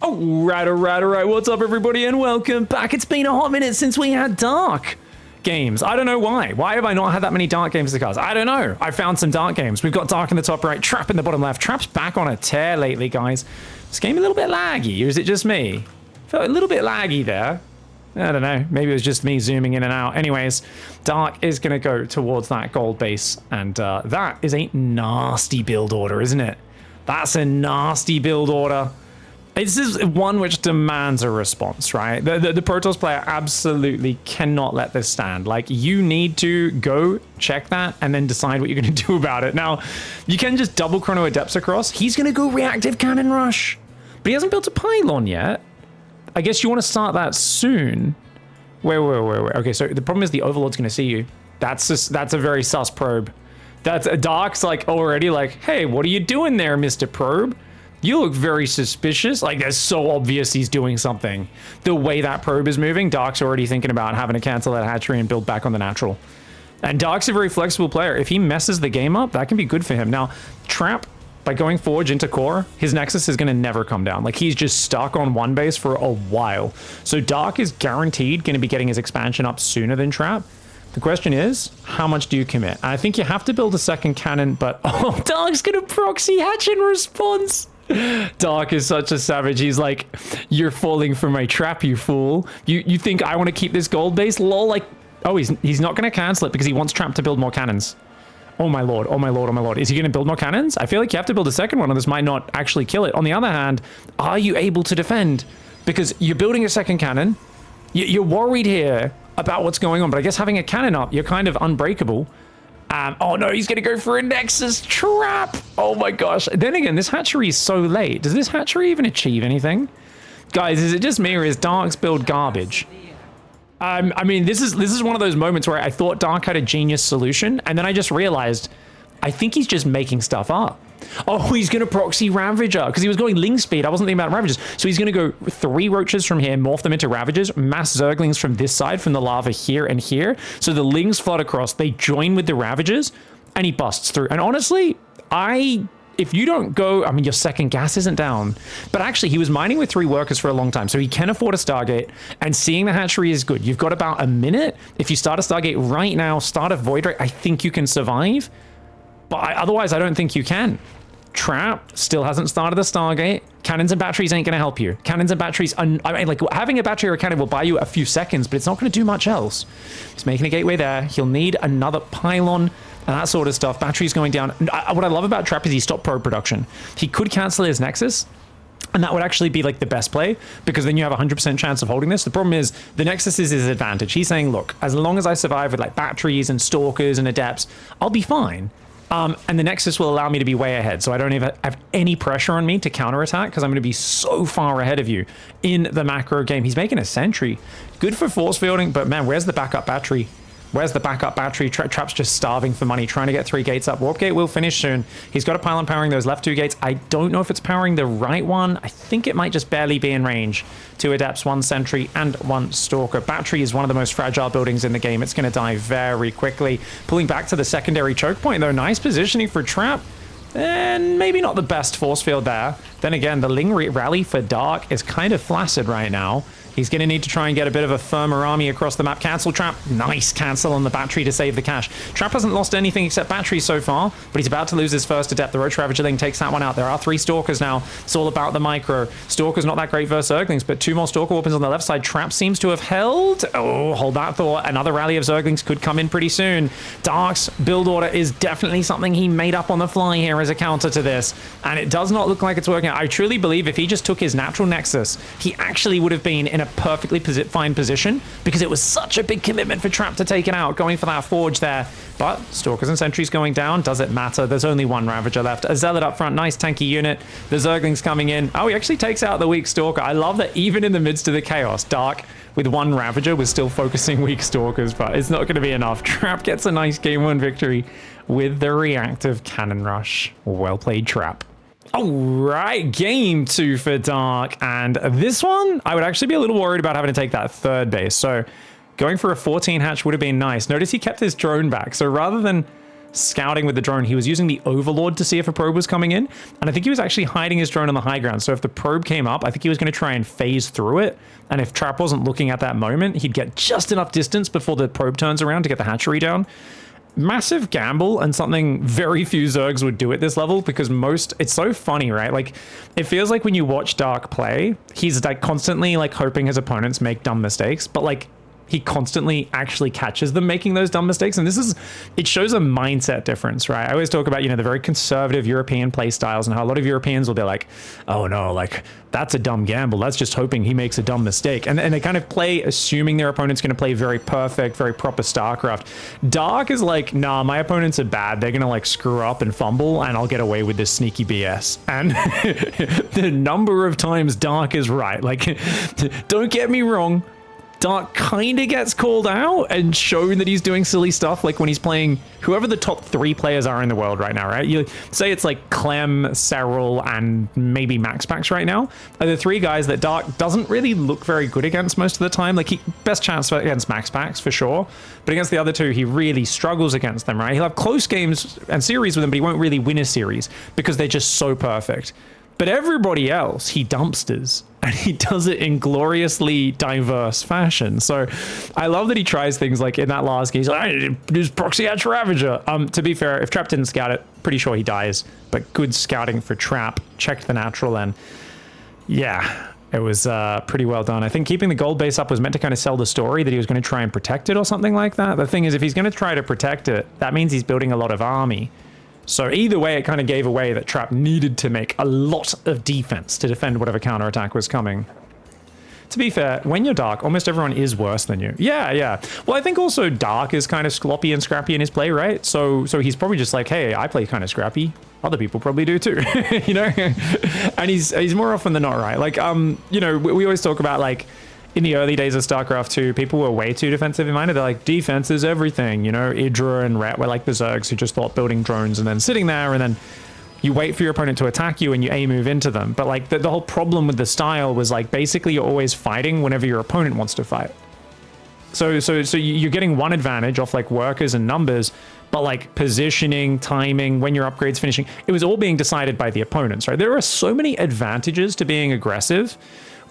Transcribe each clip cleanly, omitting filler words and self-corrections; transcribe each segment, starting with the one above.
All right. What's up, everybody, and welcome back. It's been a hot minute since we had Dark games. I don't know why. Why have I not had that many Dark games in the cards? I don't know. I found some Dark games. We've got Dark in the top right, Trap in the bottom left. Trap's back on a tear lately, guys. This game a little bit laggy, or is it just me? Felt a little bit laggy there. I don't know. Maybe it was just me zooming in and out. Anyways, Dark is going to go towards that gold base, and that is a nasty build order, isn't it? That's a nasty build order. This is one which demands a response, right? The Protoss player absolutely cannot let this stand. Like, you need to go check that and then decide what you're going to do about it. Now, you can just double Chrono Adepts across. He's going to go Reactive Cannon Rush, but he hasn't built a pylon yet. I guess you want to start that soon. Wait. Okay, so the problem is the Overlord's going to see you. That's a very sus probe. That's Dark's like already like, hey, what are you doing there, Mr. Probe? You look very suspicious. Like, it's so obvious he's doing something. The way that probe is moving, Dark's already thinking about having to cancel that hatchery and build back on the natural. And Dark's a very flexible player. If he messes the game up, that can be good for him. Now, Trap, by going Forge into Core, his Nexus is going to never come down. Like, he's just stuck on one base for a while. So Dark is guaranteed going to be getting his expansion up sooner than Trap. The question is, how much do you commit? I think you have to build a second cannon, but oh, Dark's going to proxy hatch in response. Dark is such a savage. He's like, you're falling for my trap, you fool. You think I want to keep this gold base? Lol. Like, oh, he's not going to cancel it because he wants Trap to build more cannons. Oh my lord, oh my lord, oh my lord. Is he going to build more cannons? I feel like you have to build a second one, or this might not actually kill it. On the other hand, are you able to defend? Because you're building a second cannon. You're worried here about what's going on, but I guess having a cannon up, you're kind of unbreakable. Oh no, he's gonna go for a Nexus Trap. Oh my gosh. Then again, this hatchery is so late. Does this hatchery even achieve anything? Guys, is it just me, or is Dark's build garbage? I mean, this is one of those moments where I thought Dark had a genius solution, and then I just realized I think he's just making stuff up. Oh, he's going to proxy Ravager because he was going Ling speed. I wasn't thinking about Ravagers. So he's going to go 3 Roaches from here, morph them into Ravagers, mass Zerglings from this side, from the lava here and here. So the Lings flood across, they join with the Ravagers, and he busts through. And honestly, if you don't go, I mean, your second gas isn't down. But actually, he was mining with 3 workers for a long time, so he can afford a Stargate, and seeing the hatchery is good. You've got about a minute. If you start a Stargate right now, start a Void Ray, I think you can survive. But otherwise, I don't think you can. Trap still hasn't started the Stargate. Cannons and batteries ain't going to help you. Cannons and batteries, I mean, like, having a battery or a cannon will buy you a few seconds, but it's not going to do much else. He's making a gateway there. He'll need another pylon and that sort of stuff. Batteries going down. What I love about Trap is he stopped probe production. He could cancel his Nexus, and that would actually be like the best play, because then you have a 100% chance of holding this. The problem is the Nexus is his advantage. He's saying, look, as long as I survive with like batteries and stalkers and adepts, I'll be fine. And the Nexus will allow me to be way ahead, so I don't even have any pressure on me to counterattack, because I'm going to be so far ahead of you in the macro game. He's making a sentry. Good for force fielding, but man, where's the backup battery? Where's the backup battery? Trap's just starving for money, trying to get 3 gates up. Warp gate will finish soon. He's got a pylon powering those left 2 gates. I don't know if it's powering the right one. I think it might just barely be in range. 2 adepts, 1 sentry, and 1 stalker. Battery is one of the most fragile buildings in the game. It's going to die very quickly. Pulling back to the secondary choke point, though. Nice positioning for Trap. And maybe not the best force field there. Then again, the Ling rally for Dark is kind of flaccid right now. He's going to need to try and get a bit of a firmer army across the map. Cancel Trap. Nice cancel on the battery to save the cash. Trap hasn't lost anything except batteries so far, but he's about to lose his first adept. The Roach Ravager takes that one out. There are 3 Stalkers now. It's all about the micro. Stalker's not that great versus Zerglings, but 2 more Stalker weapons on the left side. Trap seems to have held. Oh, hold that thought. Another rally of Zerglings could come in pretty soon. Dark's build order is definitely something he made up on the fly here as a counter to this, and it does not look like it's working out. I truly believe if he just took his natural Nexus, he actually would have been in a perfectly fine position, because it was such a big commitment for Trap to take it out, going for that Forge there. But Stalkers and Sentries going down, does it matter? There's only 1 Ravager left. A Zealot up front, nice tanky unit. The Zerglings coming in. Oh, he actually takes out the weak Stalker. I love that even in the midst of the chaos, Dark with 1 Ravager was still focusing weak Stalkers, but it's not going to be enough. Trap gets a nice game 1 victory with the reactive cannon rush. Well played, Trap. All right, game 2 for Dark, and this one, I would actually be a little worried about having to take that 3rd base, so going for a 14 hatch would have been nice. Notice he kept his drone back, so rather than scouting with the drone, he was using the Overlord to see if a probe was coming in. And I think he was actually hiding his drone on the high ground. So if the probe came up, I think he was going to try and phase through it. And if Trap wasn't looking at that moment, he'd get just enough distance before the probe turns around to get the hatchery down. Massive gamble, and something very few Zergs would do at this level, because it's so funny, right? Like, it feels like when you watch Dark play, he's like constantly like hoping his opponents make dumb mistakes, but like he constantly actually catches them making those dumb mistakes. And it shows a mindset difference, right? I always talk about, the very conservative European play styles and how a lot of Europeans will be like, oh no, like that's a dumb gamble. That's just hoping he makes a dumb mistake. And they kind of play assuming their opponent's going to play very perfect, very proper StarCraft. Dark is like, nah, my opponents are bad. They're going to like screw up and fumble and I'll get away with this sneaky BS. And the number of times Dark is right. Like, don't get me wrong. Dark kind of gets called out and shown that he's doing silly stuff, like when he's playing whoever the top 3 players are in the world right now, right? You say it's like Clem, Serral, and maybe MaxPax right now are the 3 guys that Dark doesn't really look very good against most of the time. Like, best chance against MaxPax for sure, but against the other 2, he really struggles against them, right? He'll have close games and series with them, but he won't really win a series because they're just so perfect. But everybody else, he dumpsters, and he does it in gloriously diverse fashion. So I love that he tries things like in that last game, he's like, I just proxy hatch Ravager. To be fair, if Trap didn't scout it, pretty sure he dies. But good scouting for Trap, checked the natural, and yeah, it was pretty well done. I think keeping the gold base up was meant to kind of sell the story that he was going to try and protect it or something like that. The thing is, if he's going to try to protect it, that means he's building a lot of army. So either way, it kind of gave away that Trap needed to make a lot of defense to defend whatever counterattack was coming. To be fair, when you're Dark, almost everyone is worse than you. Yeah. Well, I think also Dark is kind of sloppy and scrappy in his play, right? So he's probably just like, hey, I play kind of scrappy. Other people probably do too, And he's more often than not right. Like, we always talk about like, in the early days of StarCraft 2, people were way too defensive in minded. They're like, defense is everything, Idra and Ret were like the Zergs who just thought building drones and then sitting there, and then you wait for your opponent to attack you and you A move into them. But like the whole problem with the style was like, basically you're always fighting whenever your opponent wants to fight. So you're getting one advantage off like workers and numbers, but like positioning, timing, when your upgrade's finishing, it was all being decided by the opponents, right? There are so many advantages to being aggressive,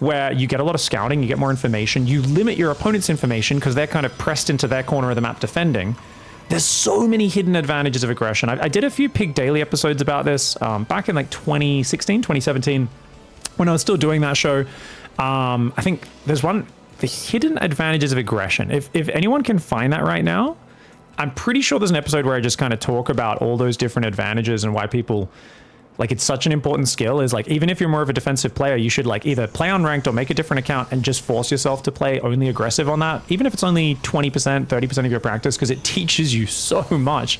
where you get a lot of scouting, you get more information, you limit your opponent's information because they're kind of pressed into their corner of the map defending. There's so many hidden advantages of aggression. I did a few Pig Daily episodes about this back in like 2016, 2017, when I was still doing that show. I think there's one, the hidden advantages of aggression. If anyone can find that right now, I'm pretty sure there's an episode where I just kind of talk about all those different advantages and why people... Like, it's such an important skill, is like, even if you're more of a defensive player, you should like either play on ranked or make a different account and just force yourself to play only aggressive on that, even if it's only 20%, 30% of your practice, because it teaches you so much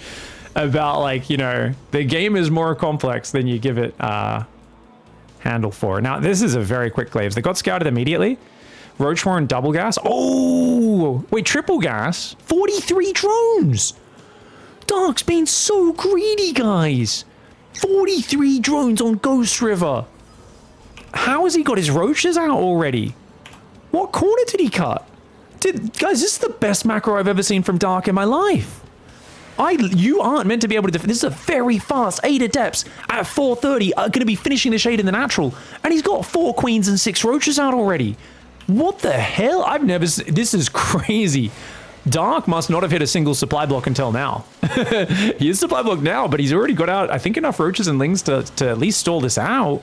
about like, the game is more complex than you give it handle for. Now, this is a very quick Glaives. They got scouted immediately. Roachmore and double gas. Oh, wait, triple gas? 43 drones! Dark's been so greedy, guys. 43 drones on Ghost River. How has he got his roaches out already? What corner did he cut? Guys, this is the best macro I've ever seen from Dark in my life. You aren't meant to be able to defend. This is a very fast 8 adepts at 430 are going to be finishing the shade in the natural. And he's got 4 queens and 6 roaches out already. What the hell? I've never seen... This is crazy. Dark must not have hit a single supply block until now. He is supply block now, but he's already got out, I think, enough roaches and lings to at least stall this out.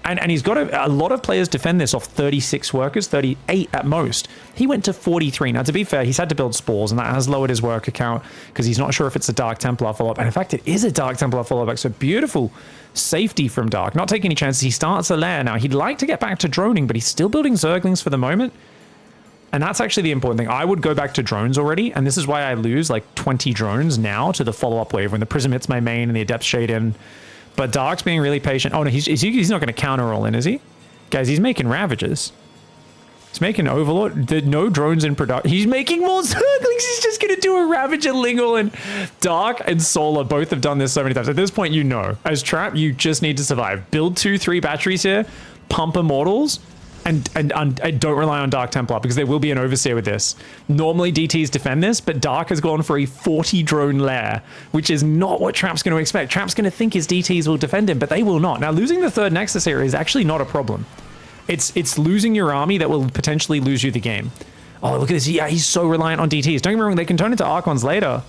And he's got a lot of players defend this off 36 workers, 38 at most. He went to 43. Now, to be fair, he's had to build spores, and that has lowered his worker count because he's not sure if it's a Dark Templar follow-up. And in fact, it is a Dark Templar follow-up. So beautiful safety from Dark. Not taking any chances. He starts a lair now. He'd like to get back to droning, but he's still building Zerglings for the moment. And that's actually the important thing. I would go back to drones already, and this is why I lose like 20 drones now to the follow-up wave when the Prism hits my main and the Adept shade in. But Dark's being really patient. Oh no, he's not going to counter roll in, is he? Guys, he's making Ravagers. He's making Overlord. No drones in production. He's making more Zerglings. He's just going to do a Ravager Lingle, and Dark and Solar both have done this so many times. At this point, as Trap, you just need to survive. Build 2-3 batteries here, pump Immortals, and don't rely on Dark Templar, because there will be an Overseer with this. Normally DTs defend this, but Dark has gone for a 40 drone lair, which is not what Trap's going to expect. Trap's going to think his DTs will defend him, but they will not. Now, losing the third Nexus here is actually not a problem. It's losing your army that will potentially lose you the game. Oh, look at this. Yeah, he's so reliant on DTs. Don't get me wrong, they can turn into Archons later.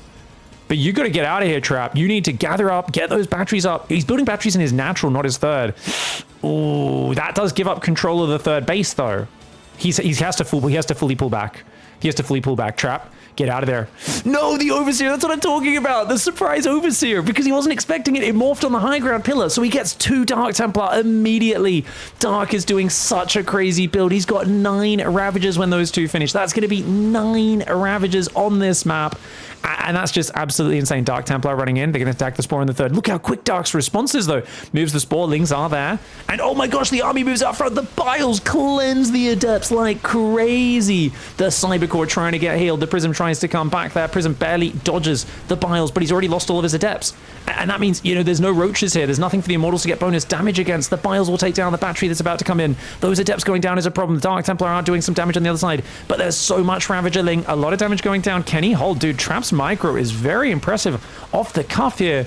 But you got to get out of here, Trap. You need to gather up, get those batteries up. He's building batteries in his natural, not his third. Oh, that does give up control of the third base, though. He has to fully pull back. He has to fully pull back. Trap, get out of there. No, the Overseer. That's what I'm talking about. The surprise Overseer, because he wasn't expecting it. It morphed on the high ground pillar, so he gets 2 Dark Templar immediately. Dark is doing such a crazy build. He's got 9 Ravagers when those 2 finish. That's going to be 9 Ravagers on this map. And that's just absolutely insane. Dark Templar running in. They're going to attack the Spore in the third. Look how quick Dark's response is, though. Moves the Spore. Lings are there. And oh my gosh, the army moves out front. The Biles cleanse the Adepts like crazy. The Cybercore trying to get healed. The Prism tries to come back there. Prism barely dodges the Biles, but he's already lost all of his Adepts. And that means, you know, there's no Roaches here. There's nothing for the Immortals to get bonus damage against. The Biles will take down the battery that's about to come in. Those Adepts going down is a problem. The Dark Templar are doing some damage on the other side, but there's so much Ravager Ling. A lot of damage going down. Can he hold? Dude, Trap's micro is very impressive off the cuff here.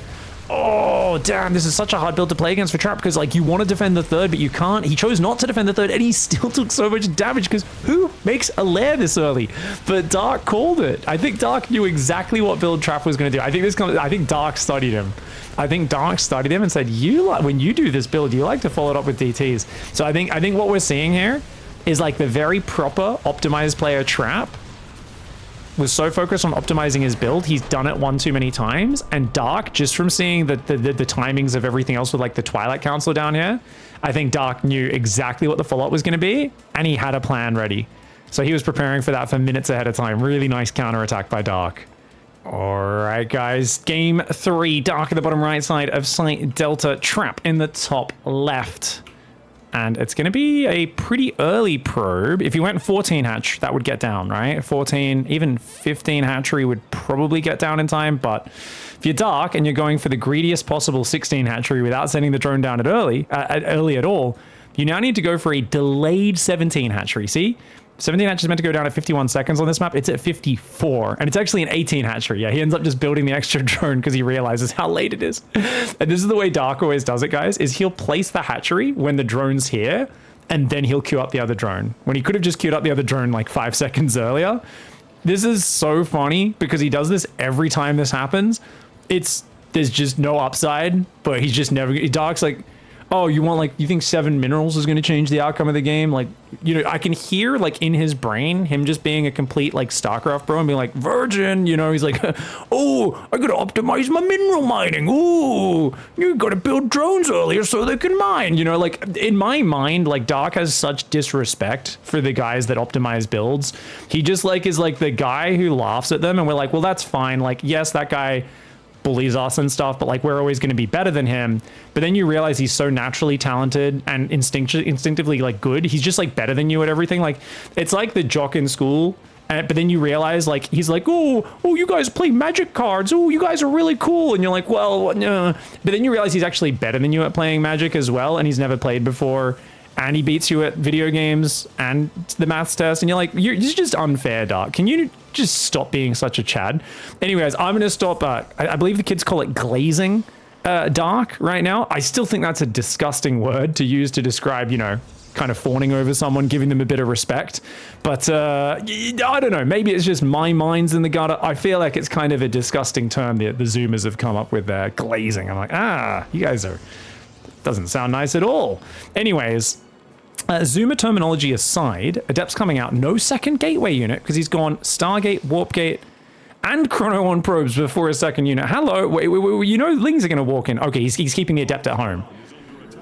Oh, damn, this is such a hard build to play against for Trap, because, like, you want to defend the third, but you can't. He chose not to defend the third, and he still took so much damage, because who makes a lair this early? But Dark called it. I think Dark knew exactly what build Trap was going to do. I think Dark studied him. I think Dark studied him and said, when you do this build, you like to follow it up with DTs. So I think what we're seeing here is, like, the very proper optimized player Trap was so focused on optimizing his build, he's done it one too many times. And Dark, just from seeing the timings of everything else with, like, the Twilight Council down here, I think Dark knew exactly what the follow-up was going to be, and he had a plan ready. So he was preparing for that for minutes ahead of time. Really nice counterattack by Dark. All right, guys. Game 3. Dark at the bottom right side of site Delta. Trap in the top left. And it's going to be a pretty early probe. If you went 14 hatch, that would get down, right? 14, even 15 hatchery would probably get down in time. But if you're Dark and you're going for the greediest possible 16 hatchery without sending the drone down early at all, you now need to go for a delayed 17 hatchery. See? 17 hatch is meant to go down at 51 seconds on this map. It's at 54, and it's actually an 18 hatchery. Yeah, he ends up just building the extra drone because he realizes how late it is. And this is the way Dark always does it, guys, is he'll place the hatchery when the drone's here, and then he'll queue up the other drone. When he could have just queued up the other drone like 5 seconds earlier. This is so funny because he does this every time this happens. There's just no upside, but he's just never... Dark's like... Oh, you think 7 minerals is going to change the outcome of the game? Like, you know, I can hear, like, in his brain, him just being a complete, like, StarCraft bro and being like, virgin, you know, he's like, oh, I got to optimize my mineral mining. Ooh, you got to build drones earlier so they can mine. You know, like, in my mind, like, Dark has such disrespect for the guys that optimize builds. He just, like, is, like, the guy who laughs at them, and we're like, well, that's fine. Like, yes, that guy bullies us and stuff, but, like, we're always going to be better than him. But then you realize he's so naturally talented and instinctively, like, good. He's just, like, better than you at everything. Like, it's like the jock in school, but then you realize, like, he's like, oh, you guys play magic cards. Oh, you guys are really cool. And you're like, well, no. But then you realize he's actually better than you at playing magic as well, and he's never played before, and he beats you at video games and the maths test, and you're like, this is just unfair, Dark. Can you just stop being such a Chad? Anyways, I'm going to stop. I believe the kids call it glazing Dark right now. I still think that's a disgusting word to use to describe, you know, kind of fawning over someone, giving them a bit of respect. But I don't know. Maybe it's just my mind's in the gutter. I feel like it's kind of a disgusting term that the Zoomers have come up with there, glazing. I'm like, you guys are... Doesn't sound nice at all. Anyways... Zoomer terminology aside, Adept's coming out. No second gateway unit because he's gone Stargate, Warp Gate, and Chrono on probes before his second unit. Hello, wait, you know Lings are going to walk in. Okay, he's keeping the Adept at home.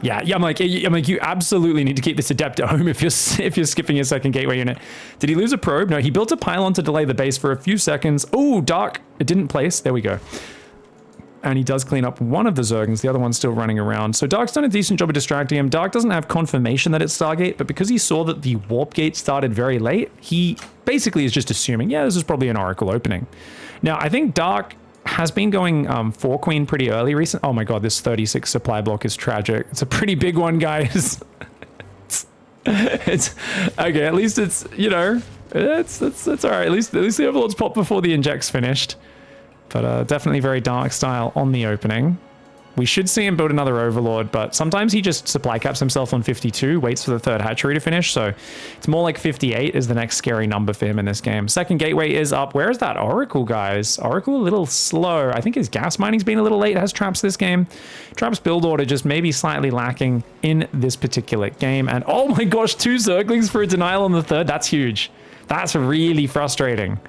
Yeah, I'm like, you absolutely need to keep this Adept at home if you're skipping your second gateway unit. Did he lose a probe? No, he built a pylon to delay the base for a few seconds. Oh, Dark, it didn't place. There we go. And he does clean up one of the Zergans. The other one's still running around. So Dark's done a decent job of distracting him. Dark doesn't have confirmation that it's Stargate, but because he saw that the Warp Gate started very late, he basically is just assuming, yeah, this is probably an Oracle opening. Now, I think Dark has been going 4 Queen pretty early recently. Oh my god, this 36 supply block is tragic. It's a pretty big one, guys. It's okay. At least it's, you know, it's all right. At least the Overlord's popped before the inject's finished. But definitely very dark style on the opening. We should see him build another Overlord, but sometimes he just supply caps himself on 52, waits for the third hatchery to finish, so it's more like 58 is the next scary number for him in this game. Second gateway is up. Where is that Oracle, guys? Oracle a little slow. I think his gas mining's been a little late. It has traps this game. Traps build order just maybe slightly lacking in this particular game. And oh my gosh, 2 Zerglings for a denial on the third. That's huge. That's really frustrating.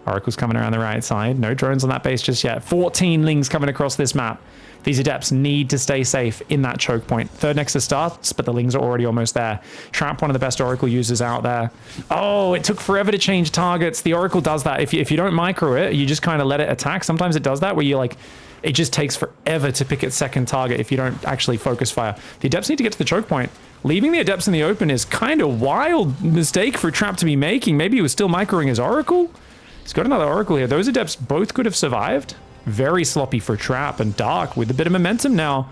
Oracle's coming around the right side. No drones on that base just yet. 14 Lings coming across this map. These Adepts need to stay safe in that choke point. Third next to starts, but the Lings are already almost there. Trap, one of the best Oracle users out there. Oh, it took forever to change targets. The Oracle does that. If you don't micro it, you just kind of let it attack. Sometimes it does that where you like, it just takes forever to pick its second target if you don't actually focus fire. The Adepts need to get to the choke point. Leaving the Adepts in the open is kind of wild mistake for Trap to be making. Maybe he was still microing his Oracle. He's got another Oracle here. Those Adepts both could have survived. Very sloppy for Trap, and Dark with a bit of momentum now.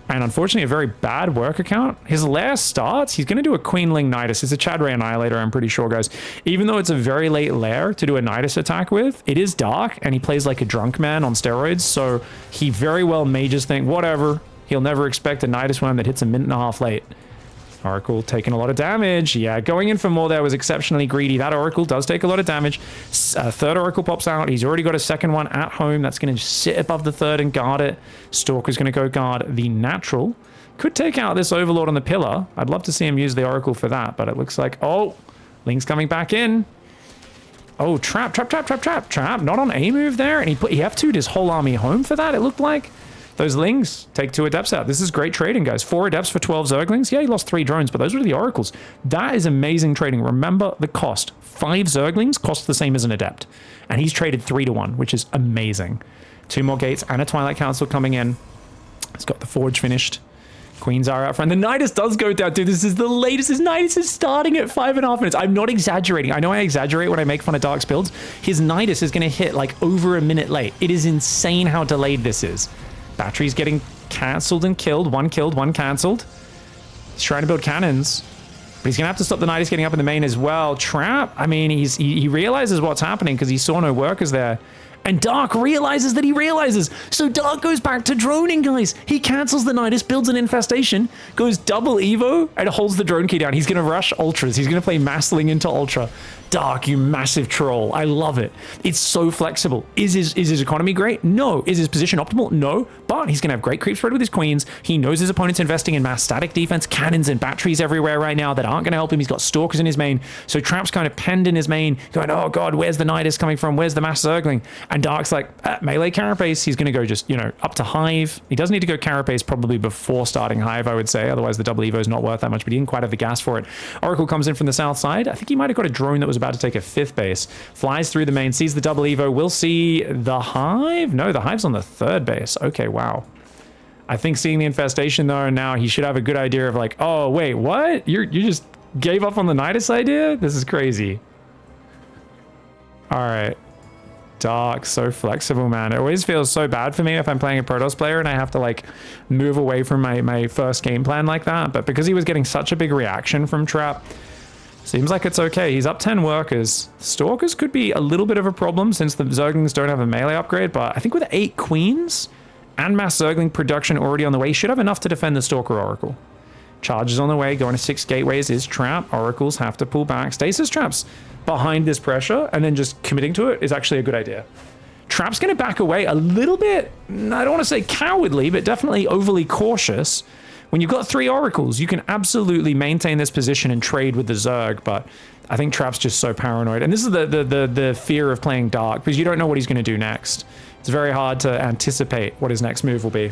And unfortunately, a very bad work account. His last starts, he's going to do a Queenling Nidus. It's a Chad Ray Annihilator, I'm pretty sure, guys. Even though it's a very late lair to do a Nidus attack with, it is Dark, and he plays like a drunk man on steroids, so he very well may just think, whatever, he'll never expect a Nidus worm that hits a minute and a half late. Oracle taking a lot of damage. Yeah, going in for more there was exceptionally greedy. That Oracle does take a lot of damage. Third Oracle pops out. He's already got a second one at home. That's going to sit above the third and guard it. Stalker's going to go guard the natural. Could take out this Overlord on the pillar. I'd love to see him use the Oracle for that, but it looks like, oh, Ling's coming back in. Oh, trap. Not on a move there, and he F2'd his whole army home for that, it looked like. Those Lings take 2 Adepts out. This is great trading, guys. 4 Adepts for 12 Zerglings. Yeah, he lost 3 drones, but those were the Oracles. That is amazing trading. Remember the cost. 5 Zerglings cost the same as an Adept. And he's traded 3 to 1, which is amazing. 2 more gates and a Twilight Council coming in. He's got the Forge finished. Queens are out front. The Nidus does go down. Dude, this is the latest. His Nidus is starting at 5.5 minutes. I'm not exaggerating. I know I exaggerate when I make fun of Dark's builds. His Nidus is going to hit like over a minute late. It is insane how delayed this is. Battery's getting cancelled and killed. One killed, one cancelled. He's trying to build cannons. But he's going to have to stop the Nidus getting up in the main as well. Trap, I mean, he realizes what's happening because he saw no workers there. And Dark realizes that he realizes. So Dark goes back to droning, guys. He cancels the Nidus, builds an infestation, goes double Evo, and holds the drone key down. He's going to rush Ultras. He's going to play Massling into Ultra. Dark, you massive troll. I love it. It's so flexible. Is his economy great? No. Is his position optimal? No. But he's going to have great creep spread with his queens. He knows his opponent's investing in mass static defense, cannons and batteries everywhere right now that aren't going to help him. He's got stalkers in his main. So Trap's kind of penned in his main, going, oh god, where's the Nidus coming from? Where's the mass Zergling? And Dark's like, melee Carapace. He's going to go just, you know, up to Hive. He does need to go Carapace probably before starting Hive, I would say. Otherwise, the double Evo is not worth that much, but he didn't quite have the gas for it. Oracle comes in from the south side. I think he might have got a drone that was about to take a 5th base. Flies through the main, sees the double Evo. We'll see the Hive. No, the Hive's on the 3rd base. Okay, wow. I think seeing the infestation though, now he should have a good idea of like, oh, wait, what? You just gave up on the Nidus idea? This is crazy. All right. Dark, so flexible, man. It always feels so bad for me if I'm playing a Protoss player and I have to like move away from my first game plan like that. But because he was getting such a big reaction from Trap, seems like it's okay. He's up 10 workers. Stalkers could be a little bit of a problem since the Zerglings don't have a melee upgrade, but I think with 8 queens and mass Zergling production already on the way, he should have enough to defend the Stalker Oracle. Charges on the way, going to 6 gateways is Trap. Oracles have to pull back. Stasis Traps behind this pressure and then just committing to it is actually a good idea. Trap's going to back away a little bit, I don't want to say cowardly, but definitely overly cautious. When you've got 3 Oracles, you can absolutely maintain this position and trade with the Zerg, but I think Trap's just so paranoid. And this is the fear of playing Dark, because you don't know what he's going to do next. It's very hard to anticipate what his next move will be.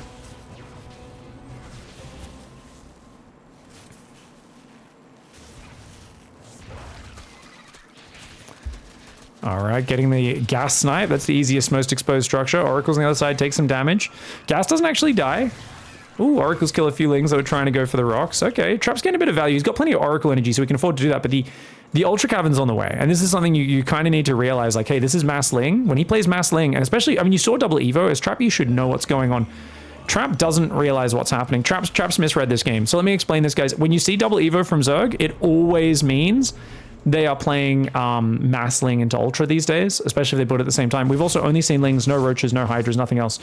All right, getting the gas snipe. That's the easiest, most exposed structure. Oracles on the other side take some damage. Gas doesn't actually die. Ooh, Oracles kill a few Lings that were trying to go for the rocks. Okay, Trap's getting a bit of value. He's got plenty of Oracle energy, so he can afford to do that, but the Ultra Cavern's on the way. And this is something you kind of need to realize, like, hey, this is Mass Ling. When he plays Mass Ling, and especially, I mean, you saw double Evo. As Trap, you should know what's going on. Trap doesn't realize what's happening. Trap's misread this game. So let me explain this, guys. When you see double Evo from Zerg, it always means they are playing Mass Ling into Ultra these days, especially if they build at the same time. We've also only seen Lings, no Roaches, no Hydras, nothing else.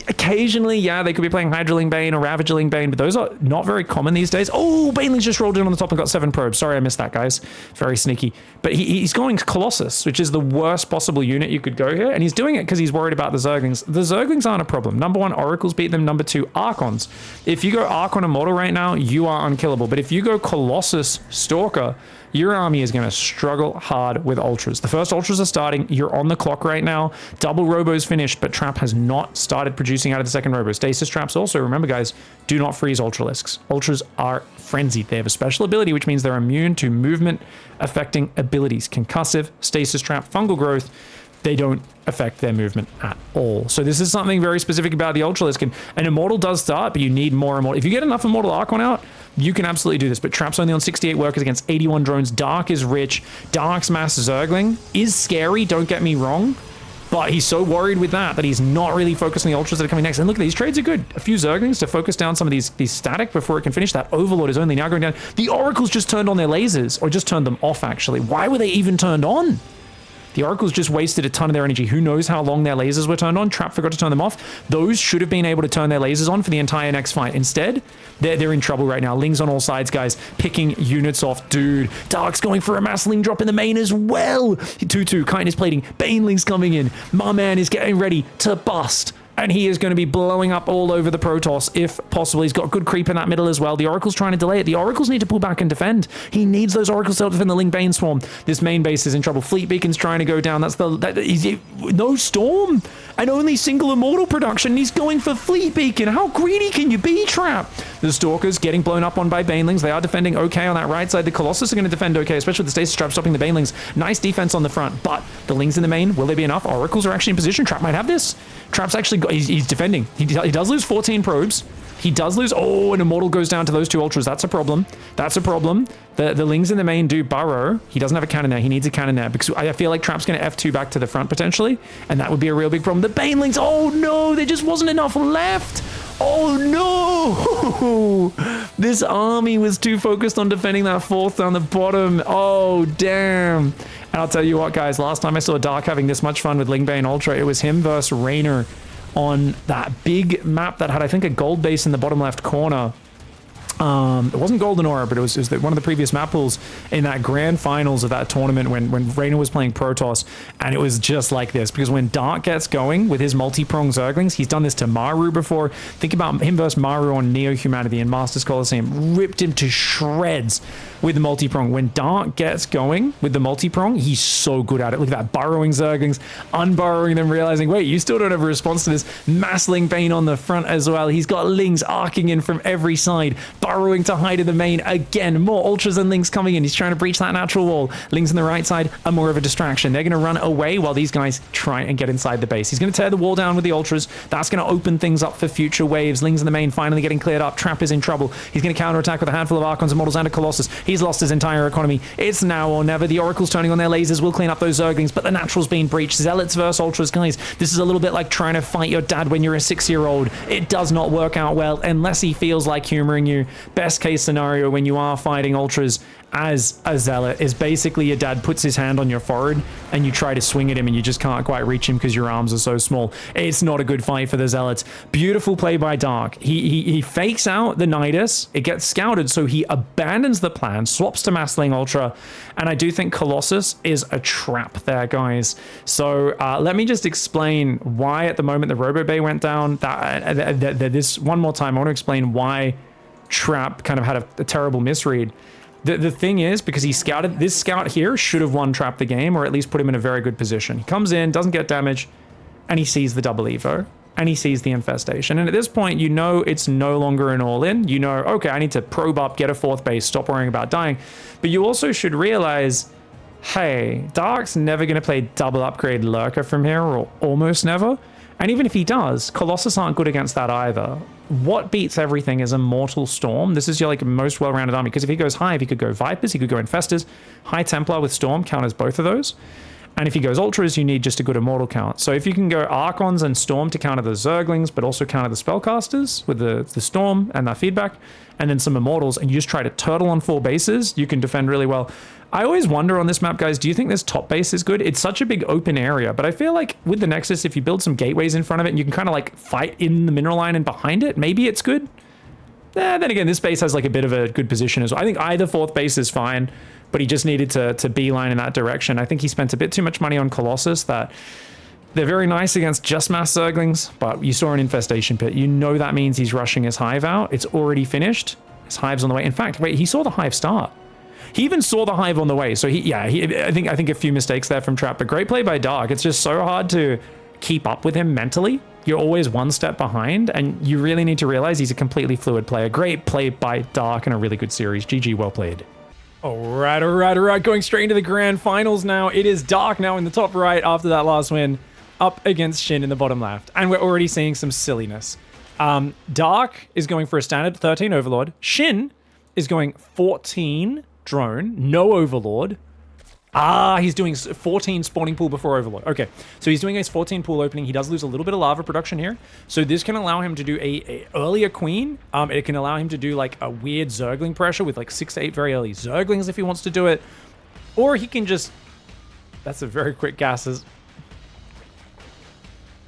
Occasionally, yeah, they could be playing Hydraling Bane or Ravagerling Bane, but those are not very common these days. Oh, Baneling's just rolled in on the top and got 7 probes. Sorry, I missed that, guys. Very sneaky. But he's going Colossus, which is the worst possible unit you could go here, and he's doing it because he's worried about the Zerglings. The Zerglings aren't a problem. Number 1, Oracles beat them. Number 2, Archons. If you go Archon Immortal right now, you are unkillable. But if you go Colossus Stalker, your army is going to struggle hard with Ultras. The first Ultras are starting. You're on the clock right now. Double Robo's finished, but Trap has not started producing out of the second Robo. Stasis Traps also, remember guys, do not freeze Ultralisks. Ultras are frenzied. They have a special ability, which means they're immune to movement affecting abilities. Concussive, Stasis Trap, Fungal Growth. They don't affect their movement at all. So this is something very specific about the Ultralisk. And an Immortal does start, but you need more Immortal. If you get enough Immortal Archon out, you can absolutely do this. But Trap's only on 68 workers against 81 drones. Dark is rich. Dark's Mass Zergling is scary, don't get me wrong. But he's so worried with that he's not really focused on the Ultras that are coming next. And look, these trades are good. A few Zerglings to focus down some of these static before it can finish. That Overlord is only now going down. The Oracles just turned on their lasers, or just turned them off, actually. Why were they even turned on? The Oracles just wasted a ton of their energy. Who knows how long their lasers were turned on? Trap forgot to turn them off. Those should have been able to turn their lasers on for the entire next fight. Instead, they're in trouble right now. Lings on all sides, guys. Picking units off. Dude, Dark's going for a Mass Ling drop in the main as well. 2-2, Kindness plating. Baneling's coming in. My man is getting ready to bust. And he is going to be blowing up all over the Protoss, if possible. He's got good creep in that middle as well. The Oracle's trying to delay it. The Oracles need to pull back and defend. He needs those Oracles to help defend the Ling Bane Swarm. This main base is in trouble. Fleet Beacon's trying to go down. No Storm and only single Immortal production. He's going for Fleet Beacon. How greedy can you be, Trap? The Stalkers getting blown up on by Banelings. They are defending okay on that right side. The Colossus are going to defend okay, especially with the Stasis Trap stopping the Banelings. Nice defense on the front, but the Lings in the main, will they be enough? Oracles are actually in position. Trap might have this. Trap's actually got, he's defending. He does lose 14 probes. He does lose. Oh, an Immortal goes down to those 2 Ultras. That's a problem. That's a problem. The Lings in the main do burrow. He doesn't have a cannon there. He needs a cannon there because I feel like Trap's going to F2 back to the front potentially, and that would be a real big problem. The Banelings. Oh no, there just wasn't enough left. Oh no! This army was too focused on defending that 4th down the bottom. Oh damn. And I'll tell you what, guys, last time I saw Dark having this much fun with Lingbane Ultra, it was him versus Raynor on that big map that had, I think, a gold base in the bottom left corner. It wasn't Golden Aura, but it was one of the previous map pools in that grand finals of that tournament when Raynor was playing Protoss, and it was just like this, because when Dark gets going with his multi-prong Zerglings, he's done this to Maru before. Think about him versus Maru on Neo-Humanity and Masters Coliseum. Ripped him to shreds with the multi-prong. When Dark gets going with the multi-prong, he's so good at it. Look at that, burrowing Zerglings, unburrowing them, realizing, wait, you still don't have a response to this. Massling Bane on the front as well. He's got Lings arcing in from every side, burrowing to hide in the main. Again, more Ultras and Lings coming in. He's trying to breach that natural wall. Lings on the right side are more of a distraction. They're going to run away while these guys try and get inside the base. He's going to tear the wall down with the Ultras. That's going to open things up for future waves. Lings in the main finally getting cleared up. Trap is in trouble. He's going to counterattack with a handful of Archons and Models and a Colossus. He's lost his entire economy. It's now or never. The Oracle's turning on their lasers. Will clean up those Zerglings, but the natural's being breached. Zealots versus Ultras. Guys, this is a little bit like trying to fight your dad when you're a 6-year-old. It does not work out well unless he feels like humoring you. Best case scenario when you are fighting Ultras as a Zealot is basically your dad puts his hand on your forehead and you try to swing at him and you just can't quite reach him because your arms are so small. It's not a good fight for the Zealots. Beautiful play by Dark. He fakes out the Nidus. It gets scouted, so he abandons the plan, swaps to Massling Ultra, and I do think Colossus is a trap there, guys. So let me just explain why at the moment the Robo Bay went down. This one more time, I want to explain why Trap kind of had a terrible misread. The thing is, because he scouted, this scout here should have won Trap the game, or at least put him in a very good position. He comes in, doesn't get damage, and he sees the double Evo, and he sees the infestation. And at this point, you know it's no longer an all-in. You know, okay, I need to probe up, get a 4th base, stop worrying about dying. But you also should realize, hey, Dark's never going to play double upgrade Lurker from here, or almost never. And even if he does, Colossus aren't good against that either. What beats everything is Immortal Storm. This is your like most well-rounded army, because if he goes Hive, he could go Vipers, he could go Infestors. High Templar with Storm counters both of those. And if he goes Ultras, you need just a good Immortal count. So if you can go Archons and Storm to counter the Zerglings, but also counter the Spellcasters with the Storm and that feedback, and then some Immortals, and you just try to turtle on 4 bases, you can defend really well. I always wonder on this map, guys, do you think this top base is good? It's such a big open area, but I feel like with the Nexus, if you build some gateways in front of it and you can kind of like fight in the mineral line and behind it, maybe it's good. Then again, this base has like a bit of a good position as well. I think either 4th base is fine, but he just needed to beeline in that direction. I think he spent a bit too much money on Colossus that they're very nice against just mass Zerglings, but you saw an Infestation Pit. You know that means he's rushing his Hive out. It's already finished. His Hive's on the way. In fact, wait, he saw the Hive start. He even saw the Hive on the way. So I think a few mistakes there from Trap, but great play by Dark. It's just so hard to keep up with him mentally. You're always one step behind, and you really need to realize he's a completely fluid player. Great play by Dark and a really good series. GG, well played. All right. Going straight into the grand finals now. It is Dark now in the top right after that last win, up against Shin in the bottom left. And we're already seeing some silliness. Dark is going for a standard 13 Overlord. Shin is going 14 Drone, no Overlord. He's doing 14 spawning pool before Overlord. Okay, so he's doing his 14 pool opening. He does lose a little bit of lava production here. So this can allow him to do a earlier queen. It can allow him to do like a weird Zergling pressure with like 6 to 8 very early Zerglings if he wants to do it. Or he can just... That's a very quick gas. Is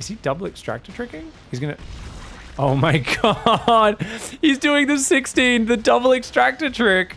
he double extractor tricking? He's gonna... Oh my god! He's doing the 16, the double extractor trick,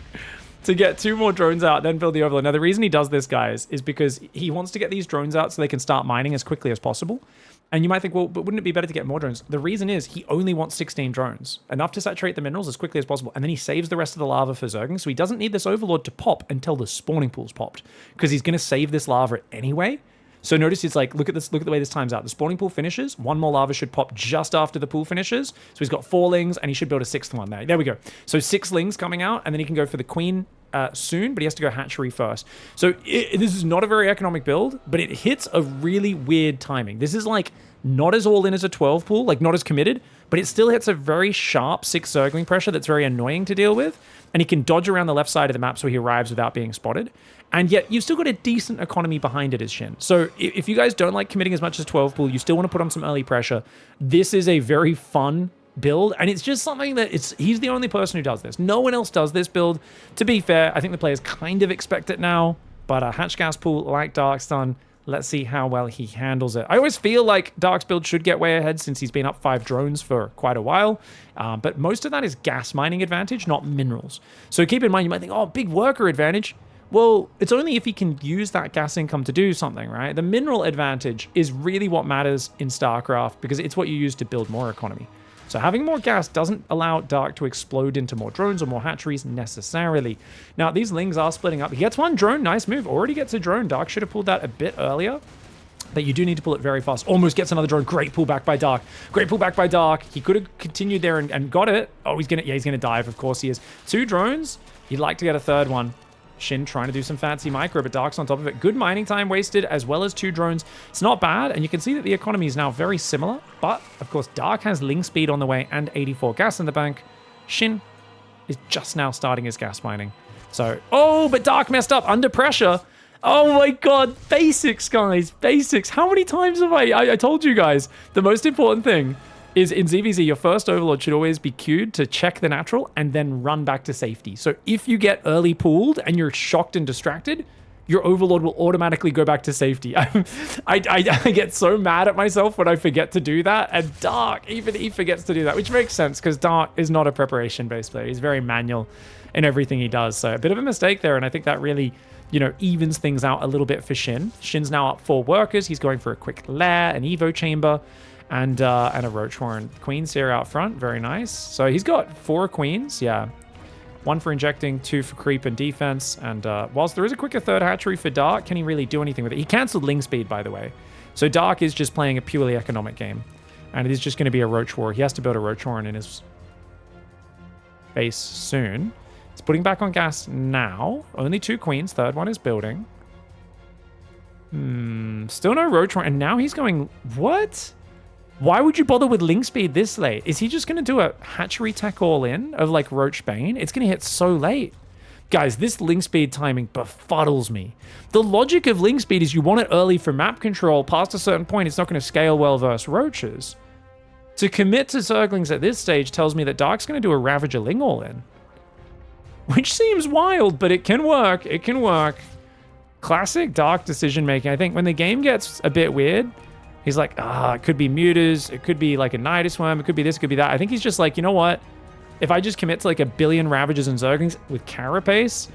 to get 2 more drones out, then build the Overlord. Now, the reason he does this, guys, is because he wants to get these drones out so they can start mining as quickly as possible. And you might think, well, but wouldn't it be better to get more drones? The reason is he only wants 16 drones, enough to saturate the minerals as quickly as possible. And then he saves the rest of the lava for Zergling, so he doesn't need this Overlord to pop until the spawning pool's popped, because he's going to save this lava anyway. So notice it's like, look at this, look at the way this times out. The spawning pool finishes, 1 more lava should pop just after the pool finishes. So he's got 4 lings, and he should build a 6th one there. There we go. So 6 lings coming out, and then he can go for the queen soon, but he has to go hatchery first. So this is not a very economic build, but it hits a really weird timing. This is like not as all in as a 12 pool, like not as committed, but it still hits a very sharp 6 Zergling pressure that's very annoying to deal with. And he can dodge around the left side of the map so he arrives without being spotted. And yet you've still got a decent economy behind it as Shin. So if you guys don't like committing as much as 12 pool, you still want to put on some early pressure, this is a very fun build. And it's just something that he's the only person who does this. No one else does this build. To be fair, I think the players kind of expect it now, but Hatch Gas Pool, like Dark's done, let's see how well he handles it. I always feel like Dark's build should get way ahead since he's been up 5 drones for quite a while. But most of that is gas mining advantage, not minerals. So keep in mind, you might think, oh, big worker advantage. Well, it's only if he can use that gas income to do something, right? The mineral advantage is really what matters in StarCraft because it's what you use to build more economy. So having more gas doesn't allow Dark to explode into more drones or more hatcheries necessarily. Now, these lings are splitting up. He gets 1 drone. Nice move. Already gets a drone. Dark should have pulled that a bit earlier. But you do need to pull it very fast. Almost gets another drone. Great pullback by Dark. Great pullback by Dark. He could have continued there and got it. Oh, he's gonna dive. Of course he is. 2 drones. You'd like to get a 3rd one. Shin trying to do some fancy micro, but Dark's on top of it. Good mining time wasted, as well as 2 drones. It's not bad, and you can see that the economy is now very similar, but, of course, Dark has Ling speed on the way and 84 gas in the bank. Shin is just now starting his gas mining. So, oh, but Dark messed up under pressure. Oh my god, basics, guys, basics. How many times have I told you guys, the most important thing is in ZVZ, your first Overlord should always be queued to check the natural and then run back to safety. So if you get early pooled and you're shocked and distracted, your Overlord will automatically go back to safety. I get so mad at myself when I forget to do that, and Dark, even he forgets to do that, which makes sense because Dark is not a preparation-based player. He's very manual in everything he does. So a bit of a mistake there, and I think that really, you know, evens things out a little bit for Shin. Shin's now up 4 workers. He's going for a quick lair, an Evo chamber, and a Roach Horn. Queens here out front, very nice. So he's got 4 queens, yeah. 1 for injecting, 2 for creep and defense. And whilst there is a quicker 3rd hatchery for Dark, can he really do anything with it? He cancelled Ling speed, by the way. So Dark is just playing a purely economic game. And it is just going to be a Roach War. He has to build a Roach Horn in his base soon. He's putting back on gas now. Only 2 queens. 3rd one is building. Still no Roach Horn. And now he's going... What? Why would you bother with Ling speed this late? Is he just going to do a hatchery tech all in of like Roach Bane? It's going to hit so late. Guys, this link speed timing befuddles me. The logic of link speed is you want it early for map control. Past a certain point, it's not going to scale well versus roaches. To commit to Zerglings at this stage tells me that Dark's going to do a Ravager Ling all-in. Which seems wild, but it can work. It can work. Classic Dark decision-making. I think when the game gets a bit weird, he's like, it could be Mutas, it could be like a Nidus Worm, it could be this, it could be that. I think he's just like, you know what? If I just commit to like 1 billion Ravagers and Zerglings with Carapace,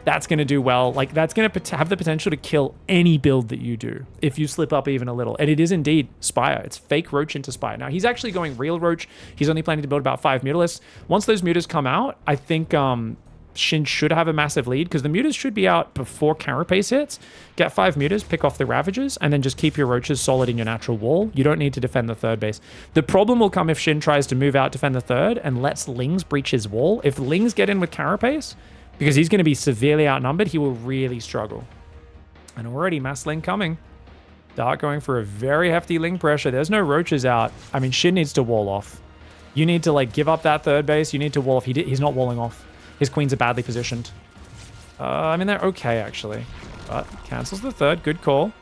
that's going to do well. Like, that's going to have the potential to kill any build that you do if you slip up even a little. And it is indeed Spire. It's fake Roach into Spire. Now, he's actually going real Roach. He's only planning to build about 5 Mutalisks. Once those Mutas come out, I think Shin should have a massive lead because the Mutas should be out before Carapace hits. Get 5 Mutas, pick off the Ravagers, and then just keep your Roaches solid in your natural wall. You don't need to defend the third base. The problem will come if Shin tries to move out, defend the third, and lets Lings breach his wall. If Lings get in with Carapace, because he's going to be severely outnumbered, he will really struggle. And already Mass Ling coming. Dark going for a very hefty Ling pressure. There's no Roaches out. I mean, Shin needs to wall off. You need to like give up that third base. You need to wall off. He's not walling off. His queens are badly positioned. I mean, they're okay, actually. But cancels the third. Good call.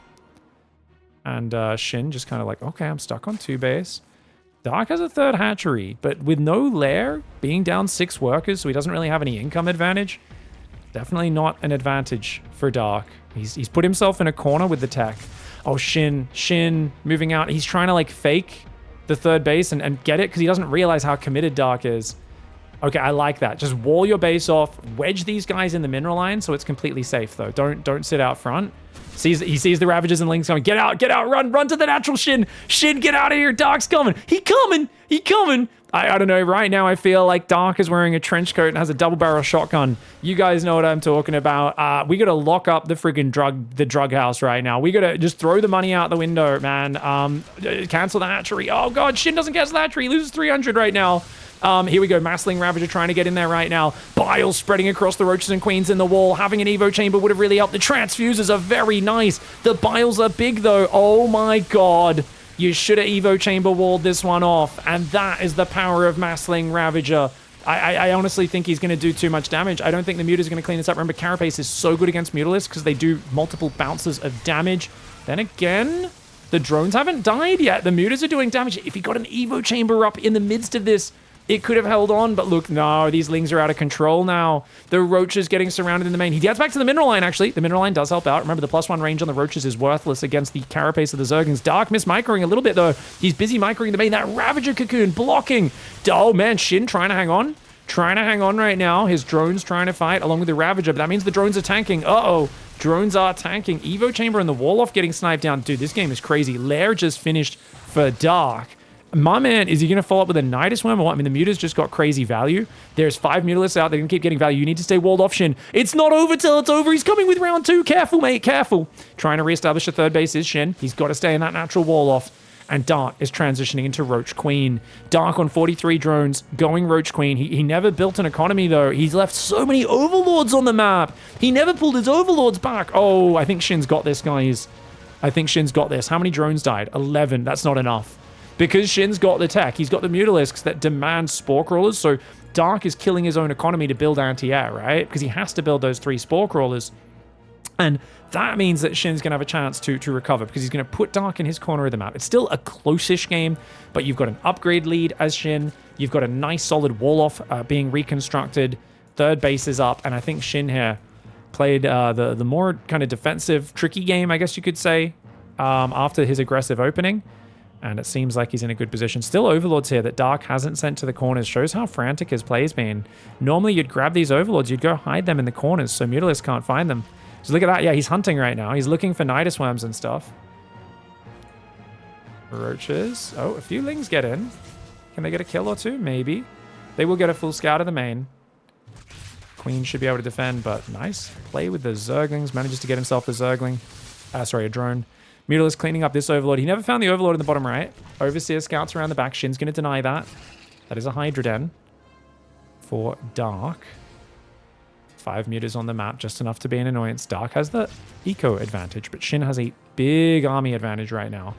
And Shin just kind of like, okay, I'm stuck on 2 base. Dark has a third hatchery, but with no lair, being down 6 workers, so he doesn't really have any income advantage. Definitely not an advantage for Dark. He's put himself in a corner with the tech. Oh, Shin moving out. He's trying to like fake the third base and get it because he doesn't realize how committed Dark is. Okay, I like that. Just wall your base off, wedge these guys in the mineral line so it's completely safe though. Don't sit out front. He sees the Ravagers and Lings coming. Get out, run to the natural Shin. Shin, get out of here. Dark's coming. He coming. I don't know. Right now, I feel like Dark is wearing a trench coat and has a double barrel shotgun. You guys know what I'm talking about. We got to lock up the friggin' drug house right now. We got to just throw the money out the window, man. Cancel the hatchery. Oh God, Shin doesn't cancel the hatchery. He loses 300 right now. Here we go. Massling Ravager trying to get in there right now. Bile spreading across the Roaches and Queens in the wall. Having an Evo Chamber would have really helped. The transfuses are very nice. The Biles are big though. Oh my God. You should have Evo Chamber walled this one off. And that is the power of Massling Ravager. I honestly think he's going to do too much damage. I don't think the Mutas are going to clean this up. Remember, Carapace is so good against Mutalisks because they do multiple bounces of damage. Then again, the drones haven't died yet. The Mutas are doing damage. If he got an Evo Chamber up in the midst of this, it could have held on, but look, no, these Lings are out of control now. The Roaches getting surrounded in the main. He gets back to the mineral line, actually. The mineral line does help out. Remember, the +1 range on the Roaches is worthless against the Carapace of the Zerglings. Dark microing a little bit, though. He's busy microing the main. That Ravager Cocoon blocking. Oh, man, Shin trying to hang on. Trying to hang on right now. His drones trying to fight along with the Ravager, but that means the drones are tanking. Uh-oh. Drones are tanking. Evo Chamber and the Wall-Off getting sniped down. Dude, this game is crazy. Lair just finished for Dark. My man, is he going to follow up with a Nidus Worm or what? I mean, the Mutas just got crazy value. There's 5 Mutalisks out. They're going to keep getting value. You need to stay walled off, Shin. It's not over till it's over. He's coming with round 2. Careful, mate. Careful. Trying to reestablish a third base is Shin. He's got to stay in that natural wall off. And Dark is transitioning into Roach Queen. Dark on 43 drones, going Roach Queen. He never built an economy, though. He's left so many Overlords on the map. He never pulled his Overlords back. Oh, I think Shin's got this, guys. I think Shin's got this. How many drones died? 11. That's not enough. Because Shin's got the tech, he's got the Mutalisks that demand Spore Crawlers, so Dark is killing his own economy to build anti-air, right? Because he has to build those 3 Spore Crawlers. And that means that Shin's going to have a chance to recover, because he's going to put Dark in his corner of the map. It's still a close-ish game, but you've got an upgrade lead as Shin. You've got a nice solid wall-off being reconstructed. Third base is up, and I think Shin here played the more kind of defensive, tricky game, I guess you could say, after his aggressive opening. And it seems like he's in a good position. Still Overlords here that Dark hasn't sent to the corners. Shows how frantic his play's been. Normally, you'd grab these Overlords. You'd go hide them in the corners so Mutalisks can't find them. So look at that. Yeah, he's hunting right now. He's looking for Nidus Worms and stuff. Roaches. Oh, a few Lings get in. Can they get a kill or two? Maybe. They will get a full scout of the main. Queen should be able to defend, but nice play with the Zerglings. Manages to get himself a Zergling. Sorry, a drone. Mutalisk cleaning up this Overlord. He never found the Overlord in the bottom right. Overseer scouts around the back. Shin's going to deny that. That is a Hydra Den for Dark. 5 Mutas on the map, just enough to be an annoyance. Dark has the eco advantage, but Shin has a big army advantage right now.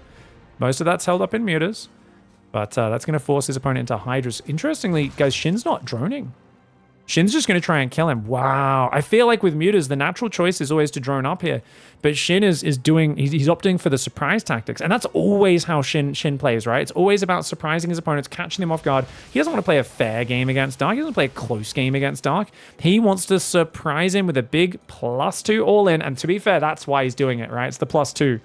Most of that's held up in Mutas, but that's going to force his opponent into Hydras. Interestingly, guys, Shin's not droning. Shin's just going to try and kill him. Wow. I feel like with mutas, the natural choice is always to drone up here. But Shin is doing, he's opting for the surprise tactics. And that's always how Shin plays, right? It's always about surprising his opponents, catching them off guard. He doesn't want to play a fair game against Dark. He doesn't play a close game against Dark. He wants to surprise him with a big +2 all in. And to be fair, that's why he's doing it, right? It's the +2.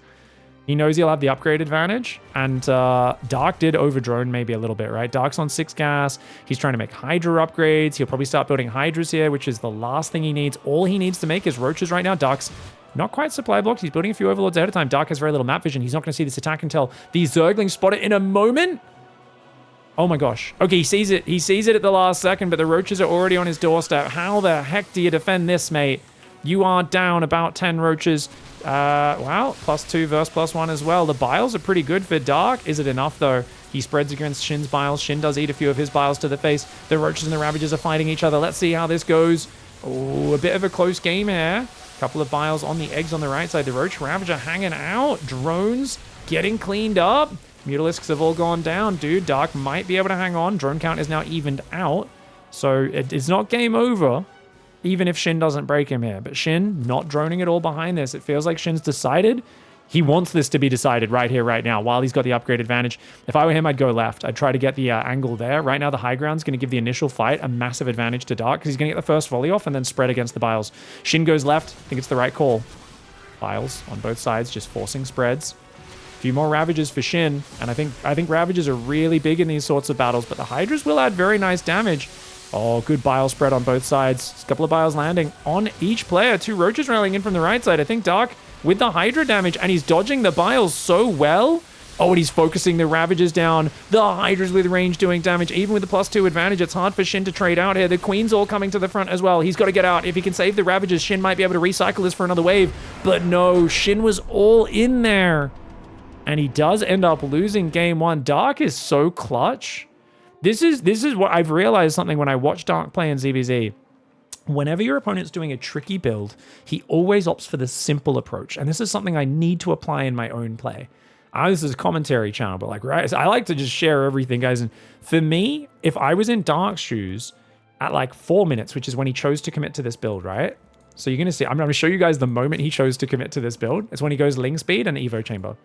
He knows he'll have the upgrade advantage, and Dark did overdrone maybe a little bit, right? Dark's on 6 gas. He's trying to make Hydra upgrades. He'll probably start building Hydras here, which is the last thing he needs. All he needs to make is Roaches right now. Dark's not quite supply blocked. He's building a few Overlords ahead of time. Dark has very little map vision. He's not going to see this attack until the Zerglings spot it in a moment. Oh my gosh. Okay, he sees it. He sees it at the last second, but the Roaches are already on his doorstep. How the heck do you defend this, mate? You are down about 10 Roaches. Wow, +2 versus +1 as well. The Biles are pretty good for Dark. Is it enough, though? He spreads against Shin's Biles. Shin does eat a few of his Biles to the face. The Roaches and the Ravages are fighting each other. Let's see how this goes. Oh, a bit of a close game here. Couple of Biles on the eggs on the right side. The Roach Ravager hanging out. Drones getting cleaned up. Mutalisks have all gone down. Dude, Dark might be able to hang on. Drone count is now evened out. So it's not game over, even if Shin doesn't break him here. But Shin not droning at all behind this. It feels like Shin's decided. He wants this to be decided right here, right now, while he's got the upgrade advantage. If I were him, I'd go left. I'd try to get the angle there. Right now, the high ground's going to give the initial fight a massive advantage to Dark, because he's going to get the first volley off and then spread against the Biles. Shin goes left. I think it's the right call. Biles on both sides, just forcing spreads. A few more Ravages for Shin, and I think Ravages are really big in these sorts of battles, but the Hydras will add very nice damage. Oh, good Bile spread on both sides. A couple of Biles landing on each player. 2 Roaches railing in from the right side. I think Dark with the Hydra damage, and he's dodging the Biles so well. Oh, and he's focusing the Ravages down. The Hydras with range doing damage. Even with the +2 advantage, it's hard for Shin to trade out here. The Queen's all coming to the front as well. He's got to get out. If he can save the Ravages, Shin might be able to recycle this for another wave. But no, Shin was all in there. And he does end up losing game 1. Dark is so clutch. This is what I've realized something when I watch Dark play in ZVZ. Whenever your opponent's doing a tricky build, he always opts for the simple approach. And this is something I need to apply in my own play. This is a commentary channel, but right, I like to just share everything, guys. And for me, if I was in Dark's shoes at like 4 minutes, which is when he chose to commit to this build, right? So you're going to see, I'm going to show you guys the moment he chose to commit to this build. It's when he goes Ling Speed and Evo Chamber,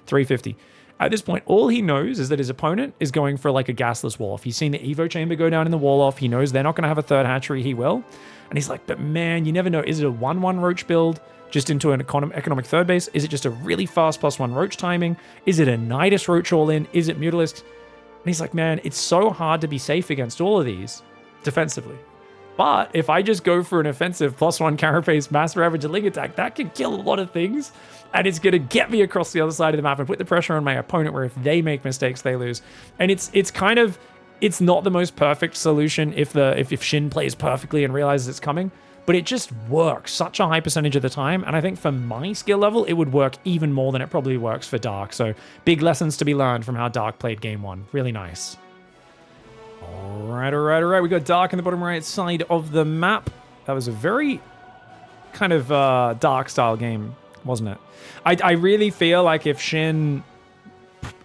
350. At this point, all he knows is that his opponent is going for like a gasless wall-off. He's seen the Evo Chamber go down in the wall-off. He knows they're not going to have a third hatchery. He will. And he's like, but man, you never know. Is it a 1-1 Roach build just into an economic third base? Is it just a really fast +1 Roach timing? Is it a Nidus Roach all-in? Is it Mutalisk? And he's like, man, it's so hard to be safe against all of these defensively. But if I just go for an offensive +1 Carapace Mass Ravage and Ling attack, that can kill a lot of things. And it's going to get me across the other side of the map and put the pressure on my opponent, where if they make mistakes, they lose. And it's kind of, it's not the most perfect solution if Shin plays perfectly and realizes it's coming, but it just works such a high percentage of the time. And I think for my skill level, it would work even more than it probably works for Dark. So big lessons to be learned from how Dark played game 1. Really nice. All right. We got Dark in the bottom right side of the map. That was a very kind of Dark style game, wasn't it? I really feel like if Shin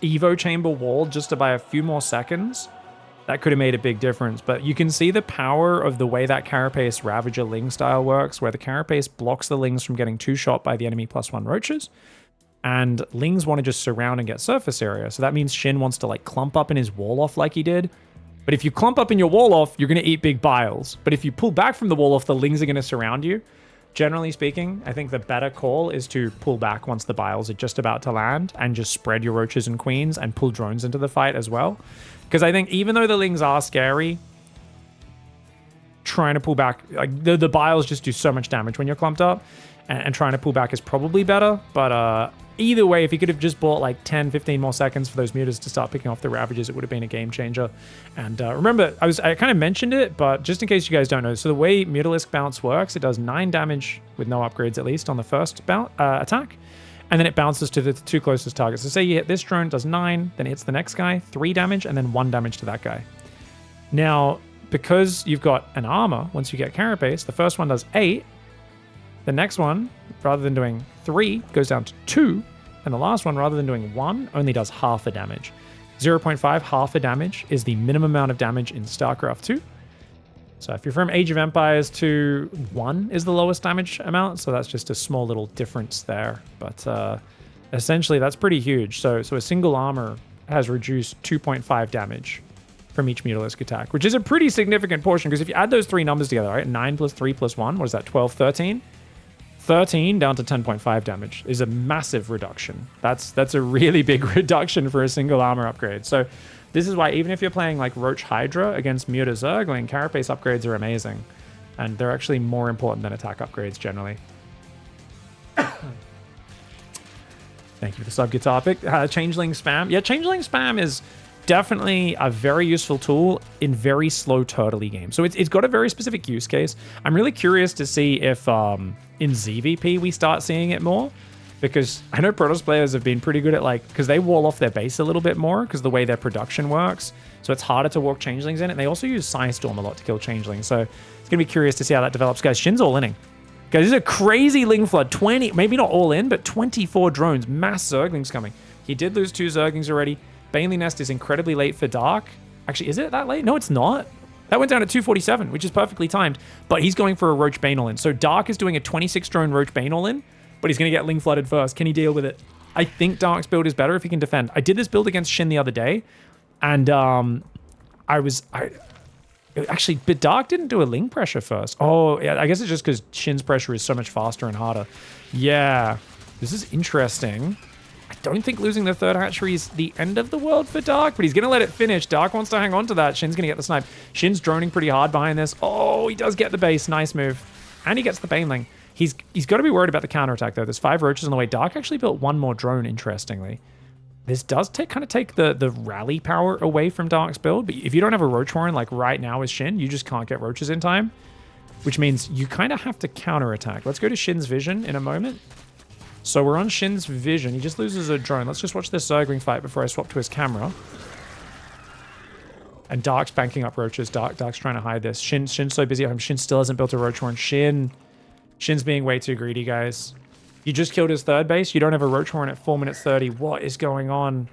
Evo Chamber walled just to buy a few more seconds, that could have made a big difference. But you can see the power of the way that Carapace Ravager Ling style works, where the Carapace blocks the Lings from getting 2-shot by the enemy +1 Roaches. And Lings want to just surround and get surface area. So that means Shin wants to like clump up in his wall-off like he did. But if you clump up in your wall-off, you're going to eat big Biles. But if you pull back from the wall-off, the Lings are going to surround you. Generally speaking, I think the better call is to pull back once the Biles are just about to land and just spread your Roaches and Queens and pull drones into the fight as well. Because I think even though the Lings are scary, trying to pull back, like the Biles just do so much damage when you're clumped up, and trying to pull back is probably better. But either way, if he could have just bought like 10, 15 more seconds for those mutas to start picking off the Ravages, it would have been a game changer. And remember, I kind of mentioned it, but just in case you guys don't know, so the way Mutalisk bounce works, it does 9 damage with no upgrades at least on the first attack, and then it bounces to the 2 closest targets. So say you hit this drone, it does 9, then it hits the next guy, 3 damage, and then 1 damage to that guy. Now, because you've got an armor, once you get Carapace, the first one does 8, the next one, rather than doing 3, goes down to 2, and the last one, rather than doing 1, only does half the damage. 0.5, half the damage, is the minimum amount of damage in StarCraft 2. So if you're from Age of Empires 2, 1 is the lowest damage amount. So that's just a small little difference there. But essentially, that's pretty huge. So a single armor has reduced 2.5 damage from each Mutalisk attack, which is a pretty significant portion. Because if you add those three numbers together, right? 9 plus 3 plus 1, what is that? 12, 13? 13 down to 10.5 damage is a massive reduction. That's a really big reduction for a single armor upgrade. So this is why even if you're playing like Roach Hydra against Muta Zergling, Carapace upgrades are amazing. And they're actually more important than attack upgrades generally. Thank you for the sub guitar pick. Changeling spam. Yeah, Changeling spam is definitely a very useful tool in very slow turtley games. So it's got a very specific use case. I'm really curious to see if in ZVP we start seeing it more, because I know Protoss players have been pretty good at like, because they wall off their base a little bit more because the way their production works. So it's harder to walk Changelings in, and they also use Psystorm a lot to kill Changelings. So it's going to be curious to see how that develops. Guys, Shin's all inning. Guys, this is a crazy Ling Flood. 20, maybe not all in, but 24 drones. Mass Zerglings coming. He did lose 2 Zerglings already. Baneley Nest is incredibly late for Dark. Actually, is it that late? No, it's not. That went down at 247, which is perfectly timed. But he's going for a Roach Bane all in. So Dark is doing a 26 drone Roach Bane all in, but he's going to get Ling Flooded first. Can he deal with it? I think Dark's build is better if he can defend. I did this build against Shin the other day, and actually, but Dark didn't do a Ling pressure first. Oh, yeah, I guess it's just because Shin's pressure is so much faster and harder. Yeah, this is interesting. I don't think losing the third hatchery is the end of the world for Dark, but he's going to let it finish. Dark wants to hang on to that. Shin's going to get the snipe. Shin's droning pretty hard behind this. Oh, he does get the base. Nice move. And he gets the Baneling. He's got to be worried about the counterattack, though. There's 5 roaches on the way. Dark actually built 1 more drone, interestingly. This does kind of take the rally power away from Dark's build, but if you don't have a Roach Warren, like right now with Shin, you just can't get roaches in time, which means you kind of have to counterattack. Let's go to Shin's vision in a moment. So we're on Shin's vision. He just loses a drone. Let's just watch this Zergling fight before I swap to his camera. And Dark's banking up roaches. Dark's trying to hide this. Shin's so busy at home. Shin still hasn't built a Roach Warren. Shin's being way too greedy, guys. You just killed his third base. You don't have a Roach Warren at 4 minutes 30. What is going on?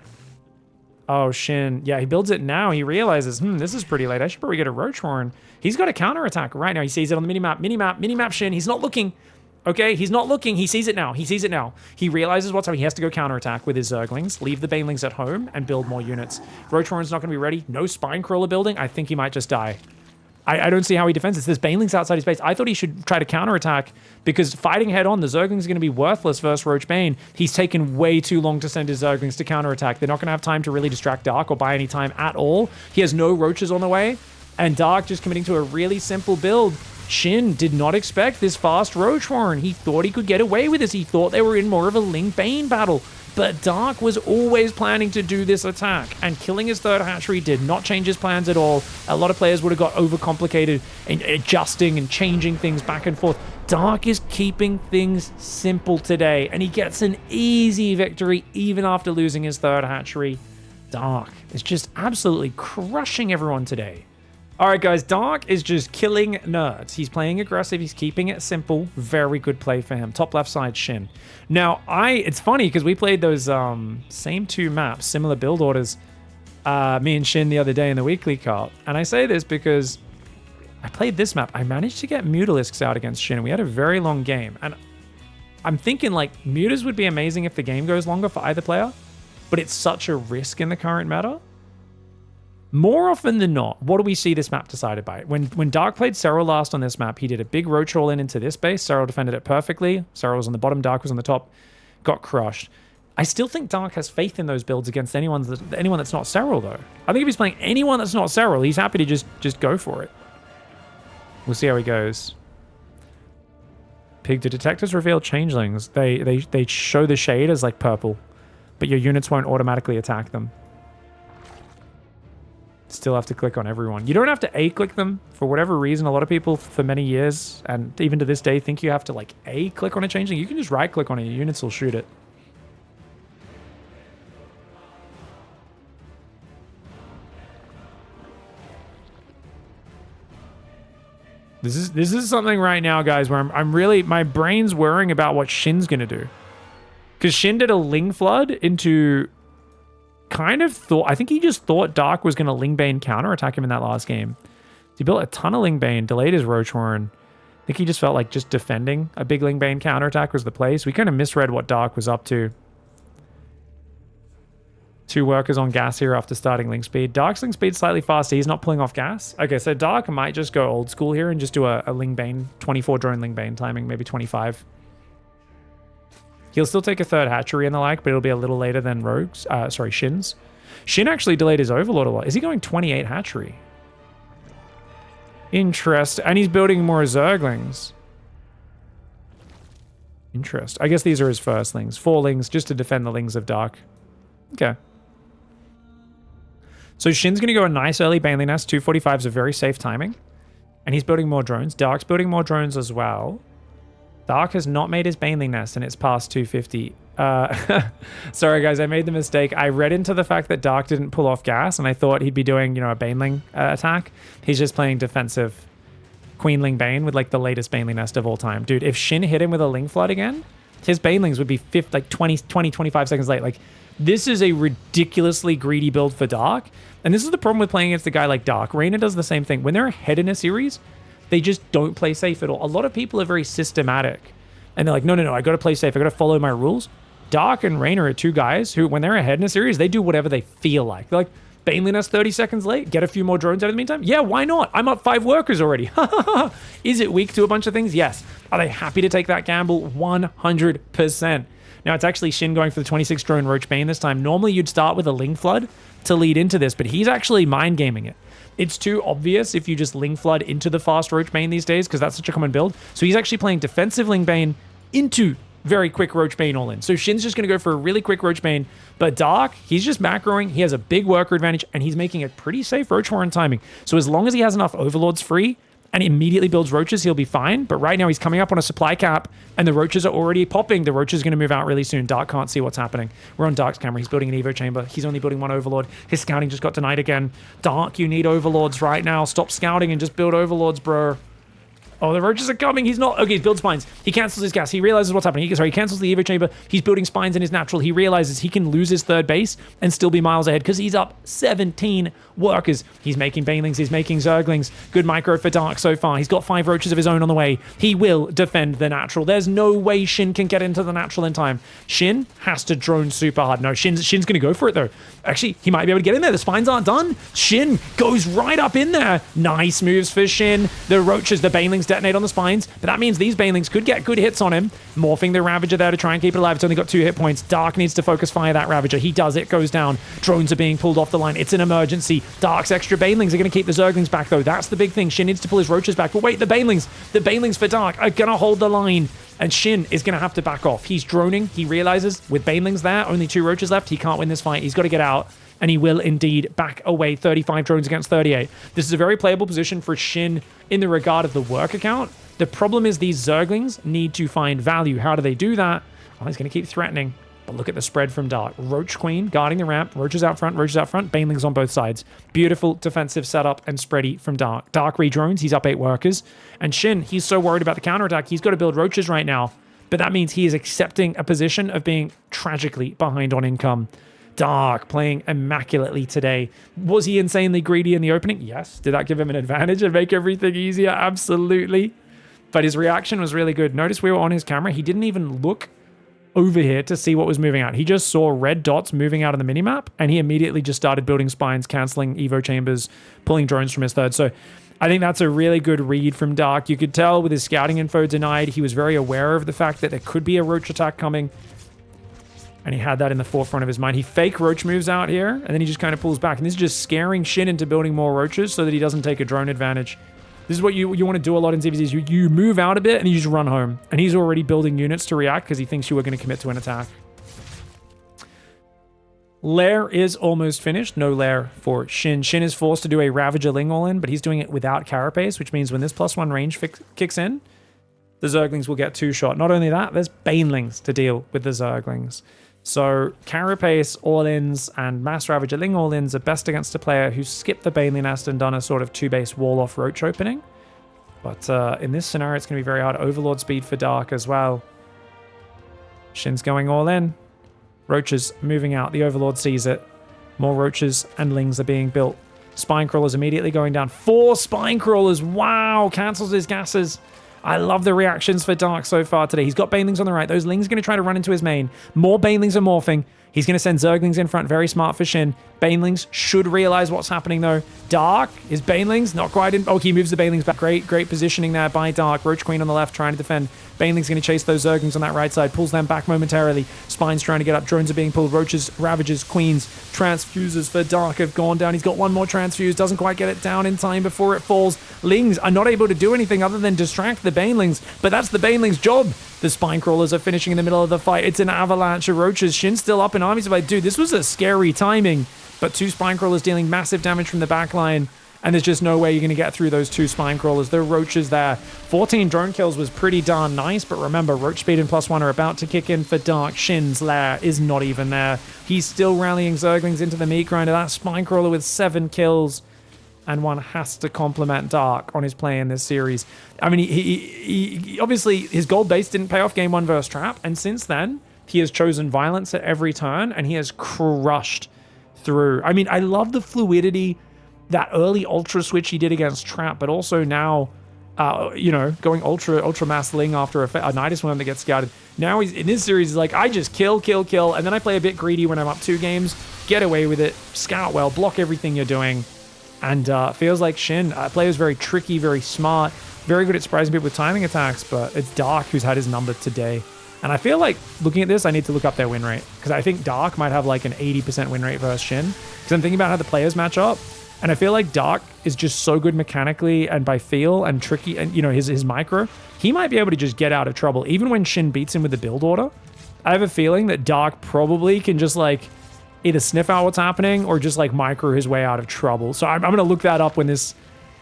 Oh, Shin. Yeah, he builds it now. He realizes, this is pretty late. I should probably get a Roach Warren. He's got a counterattack right now. He sees it on the minimap. Minimap, Shin. He's not looking. Okay, he's not looking. He sees it now. He realizes what's up. He has to go counterattack with his Zerglings, leave the Banelings at home, and build more units. Roach Warren's not going to be ready. No Spine Crawler building. I think he might just die. I don't see how he defends this. There's Banelings outside his base. I thought he should try to counterattack, because fighting head on, the Zerglings are going to be worthless versus Roach Bane. He's taken way too long to send his Zerglings to counterattack. They're not going to have time to really distract Dark or buy any time at all. He has no roaches on the way, and Dark just committing to a really simple build. Shin did not expect this fast Roach Warren. He thought he could get away with this. He thought they were in more of a Ling Bane battle. But Dark was always planning to do this attack, and killing his third hatchery did not change his plans at all. A lot of players would have got overcomplicated and adjusting and changing things back and forth. Dark is keeping things simple today, and he gets an easy victory even after losing his third hatchery. Dark is just absolutely crushing everyone today. All right, guys, Dark is just killing nerds. He's playing aggressive. He's keeping it simple. Very good play for him. Top left side, Shin. Now, it's funny because we played those same 2 maps, similar build orders, me and Shin the other day in the weekly cart. And I say this because I played this map. I managed to get Mutalisks out against Shin. We had a very long game. And I'm thinking, like, Mutas would be amazing if the game goes longer for either player, but it's such a risk in the current meta. More often than not, what do we see this map decided by? When Dark played Serral last on this map, he did a big roach all in into this base. Serral defended it perfectly. Serral was on the bottom, Dark was on the top. Got crushed. I still think Dark has faith in those builds against anyone that's not Serral, though. I think if he's playing anyone that's not Serral, he's happy to just go for it. We'll see how he goes. Pig, do detectors reveal changelings? They show the shade as like purple, but your units won't automatically attack them. Still have to click on everyone. You don't have to A-click them for whatever reason. A lot of people for many years, and even to this day, think you have to like A-click on a changeling. You can just right-click on it. Your units will shoot it. This is something right now, guys, where I'm really, my brain's worrying about what Shin's gonna do, because Shin did a Ling Flood into. I think he just thought Dark was going to Ling Bane counterattack him in that last game. He built a ton of Lingbane, delayed his Roach Horn. I think he just felt like just defending a big Lingbane counterattack was the play. So we kind of misread what Dark was up to. 2 workers on gas here after starting Link Speed. Dark's Link Speed slightly faster. He's not pulling off gas. Okay, so Dark might just go old school here and just do a Lingbane, 24 drone Lingbane timing, maybe 25. He'll still take a 3rd hatchery and the like, but it'll be a little later than Rogue's. Sorry, Shin's. Shin actually delayed his Overlord a lot. Is he going 28 hatchery? Interest. And he's building more Zerglings. Interest. I guess these are his first lings. 4 lings just to defend the lings of Dark. Okay. So Shin's going to go a nice early Baneley Nest. 245 is a very safe timing. And he's building more drones. Dark's building more drones as well. Dark has not made his Baneley Nest and it's past 250. Sorry guys, I made the mistake. I read into the fact that Dark didn't pull off gas and I thought he'd be doing, a Baneling attack. He's just playing defensive Queenling Bane with like the latest Baneley Nest of all time. Dude, if Shin hit him with a Ling Flood again, his Banelings would be 25 seconds late. Like, this is a ridiculously greedy build for Dark. And this is the problem with playing against a guy like Dark. Reina does the same thing. When they're ahead in a series, they just don't play safe at all. A lot of people are very systematic. And they're like, no, I got to play safe. I got to follow my rules. Dark and Reina are 2 guys who, when they're ahead in a series, they do whatever they feel like. They're like, Baneley Nest 30 seconds late, get a few more drones out of the meantime? Yeah, why not? I'm up 5 workers already. Is it weak to a bunch of things? Yes. Are they happy to take that gamble? 100%. Now, it's actually Shin going for the 26 drone Roach Bane this time. Normally, you'd start with a Ling Flood to lead into this, but he's actually mind gaming it. It's too obvious if you just Ling Flood into the fast Roach Bane these days, because that's such a common build. So he's actually playing defensive Ling Bane into very quick Roach Bane all in. So Shin's just going to go for a really quick Roach Bane, but Dark, he's just macroing. He has a big worker advantage, and he's making a pretty safe Roach Horn timing. So as long as he has enough Overlords free, and immediately builds Roaches, he'll be fine. But right now, he's coming up on a supply cap, and the Roaches are already popping. The Roach is going to move out really soon. Dark can't see what's happening. We're on Dark's camera. He's building an Evo chamber. He's only building 1 Overlord. His scouting just got denied again. Dark, you need Overlords right now. Stop scouting and just build Overlords, bro. Oh, the Roaches are coming. He's not... Okay, he builds Spines. He cancels his gas. He realizes what's happening. He cancels the Evo chamber. He's building Spines in his natural. He realizes he can lose his 3rd base and still be miles ahead because he's up 17 workers. He's making Banelings. He's making Zerglings. Good micro for Dark so far. He's got 5 Roaches of his own on the way. He will defend the natural. There's no way Shin can get into the natural in time. Shin has to drone super hard. No, Shin's going to go for it, though. Actually, he might be able to get in there. The Spines aren't done. Shin goes right up in there. Nice moves for Shin. The Roaches, the Banelings detonate on the Spines, but that means these Banelings could get good hits on him. Morphing the Ravager there to try and keep it alive. It's only got 2 hit points. Dark needs to focus fire that Ravager. He does. It goes down. Drones are being pulled off the line. It's an emergency. Dark's extra Banelings are going to keep the Zerglings back, though. That's the big thing. Shin needs to pull his Roaches back. But wait, the Banelings for Dark are going to hold the line. And Shin is going to have to back off. He's droning. He realizes with Banelings there, only 2 Roaches left, he can't win this fight. He's got to get out. And he will indeed back away. 35 drones against 38. This is a very playable position for Shin in the regard of the work account. The problem is these Zerglings need to find value. How do they do that? Oh, he's going to keep threatening. But look at the spread from Dark. Roach Queen guarding the ramp. Roaches out front. Banelings on both sides. Beautiful defensive setup and spready from Dark. Dark redrones. He's up 8 workers. And Shin, he's so worried about the counterattack. He's got to build Roaches right now. But that means he is accepting a position of being tragically behind on income. Dark playing immaculately today. Was he insanely greedy in the opening? Yes. Did that give him an advantage and make everything easier? Absolutely. But his reaction was really good. Notice we were on his camera. He didn't even look over here to see what was moving out. He just saw red dots moving out on the minimap, and he immediately just started building Spines, canceling Evo chambers, pulling drones from his 3rd. So I think that's a really good read from Dark. You could tell with his scouting info denied, he was very aware of the fact that there could be a Roach attack coming. And he had that in the forefront of his mind. He fake Roach moves out here, and then he just kind of pulls back. And this is just scaring Shin into building more Roaches so that he doesn't take a drone advantage. This is what you want to do a lot in ZVZs. You move out a bit, and you just run home. And he's already building units to react because he thinks you are going to commit to an attack. Lair is almost finished. No Lair for Shin. Shin is forced to do a Ravager Ling all-in, but he's doing it without Carapace, which means when this +1 range kicks in, the Zerglings will get 2-shot. Not only that, there's Banelings to deal with the Zerglings. So Carapace all-ins and Mass Ravager Ling all-ins are best against a player who's skipped the Baneley Nest and done a sort of 2-base wall-off Roach opening. But in this scenario, it's going to be very hard. Overlord speed for Dark as well. Shin's going all in. Roaches moving out. The Overlord sees it. More Roaches and Lings are being built. Spine Crawlers immediately going down. 4 Spine Crawlers. Wow. Cancels his gases. I love the reactions for Dark so far today. He's got Banelings on the right. Those Lings are going to try to run into his main. More Banelings are morphing. He's going to send Zerglings in front. Very smart for Shin. Banelings should realize what's happening, though. Dark is Banelings. Not quite in. Oh, he moves the Banelings back. Great positioning there by Dark. Roach Queen on the left trying to defend. Banelings going to chase those Zerglings on that right side. Pulls them back momentarily. Spine's trying to get up. Drones are being pulled. Roaches, Ravagers, Queens. Transfuses for Dark have gone down. He's got one more transfuse. Doesn't quite get it down in time before it falls. Lings are not able to do anything other than distract the Banelings. But that's the Banelings' job. The Spine Crawlers are finishing in the middle of the fight. It's an avalanche of Roaches. Shin's still up in army supply. Dude, this was a scary timing. But 2 Spine Crawlers dealing massive damage from the back line. And there's just no way you're going to get through those 2 Spine Crawlers. There are Roaches there. 14 drone kills was pretty darn nice. But remember, Roach Speed and +1 are about to kick in for Dark. Shin's lair is not even there. He's still rallying Zerglings into the meat grinder. That Spine Crawler with 7 kills. And one has to compliment Dark on his play in this series. I mean, he obviously, his gold base didn't pay off game 1 versus Trap. And since then, he has chosen violence at every turn. And he has crushed through. I mean, I love the fluidity, that early Ultra switch he did against Trap. But also now, going Ultra Mass Ling after a Nidus Worm that gets scouted. Now he's in this series, he's like, I just kill. And then I play a bit greedy when I'm up 2 games. Get away with it. Scout well. Block everything you're doing. And feels like Shin, player's very tricky, very smart, very good at surprising people with timing attacks, but it's Dark who's had his number today. And I feel like, looking at this, I need to look up their win rate, because I think Dark might have like an 80% win rate versus Shin, because I'm thinking about how the players match up, and I feel like Dark is just so good mechanically and by feel and tricky, and his micro, he might be able to just get out of trouble, even when Shin beats him with the build order. I have a feeling that Dark probably can just like either sniff out what's happening or just like micro his way out of trouble. So I'm going to look that up when this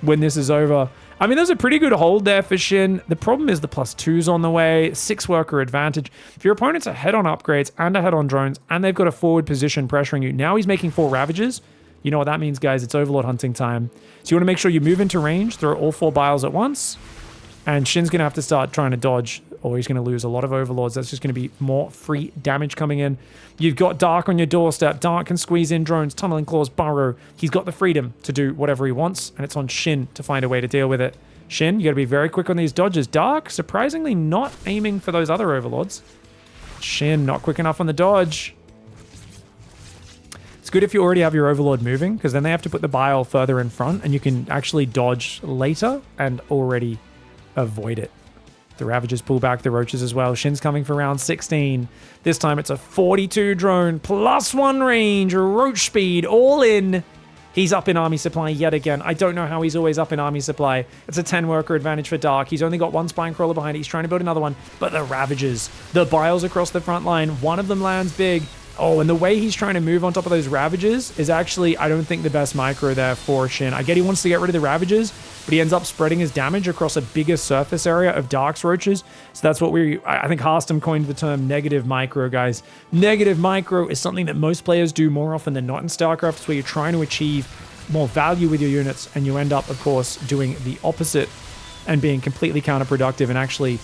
is over. I mean, there's a pretty good hold there for Shin. The problem is the +2's on the way, 6 worker advantage. If your opponent's ahead on upgrades and ahead on drones and they've got a forward position pressuring you, now he's making 4 Ravages. You know what that means, guys. It's Overlord hunting time. So you want to make sure you move into range, throw all 4 Biles at once, and Shin's going to have to start trying to dodge, or he's going to lose a lot of Overlords. That's just going to be more free damage coming in. You've got Dark on your doorstep. Dark can squeeze in drones, Tunneling Claws, Burrow. He's got the freedom to do whatever he wants, and it's on Shin to find a way to deal with it. Shin, you got to be very quick on these dodges. Dark, surprisingly not aiming for those other Overlords. Shin, not quick enough on the dodge. It's good if you already have your Overlord moving, because then they have to put the Bile further in front, and you can actually dodge later and already avoid it. The Ravagers pull back the Roaches as well. Shin's coming for round 16. This time it's a 42 drone, +1 range, Roach speed, all in. He's up in army supply yet again. I don't know how he's always up in army supply. It's a 10 worker advantage for Dark. He's only got 1 Spine Crawler behind it. He's trying to build another one. But the Ravagers, the Biles across the front line, one of them lands big. Oh, and the way he's trying to move on top of those Ravagers is actually, I don't think, the best micro there for Shin. I get he wants to get rid of the Ravagers, but he ends up spreading his damage across a bigger surface area of Dark's Roaches. So that's what I think Harstam coined the term negative micro, guys. Negative micro is something that most players do more often than not in StarCraft. It's where you're trying to achieve more value with your units, and you end up, of course, doing the opposite and being completely counterproductive and actually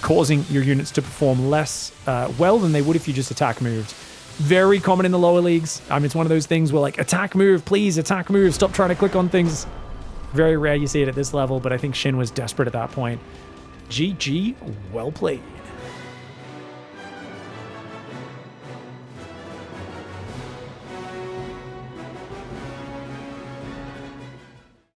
causing your units to perform less well than they would if you just attack moved. Very common in the lower leagues. I mean, it's one of those things where like, attack move, please, attack move, stop trying to click on things. Very rare you see it at this level, but I think Shin was desperate at that point. GG, well played.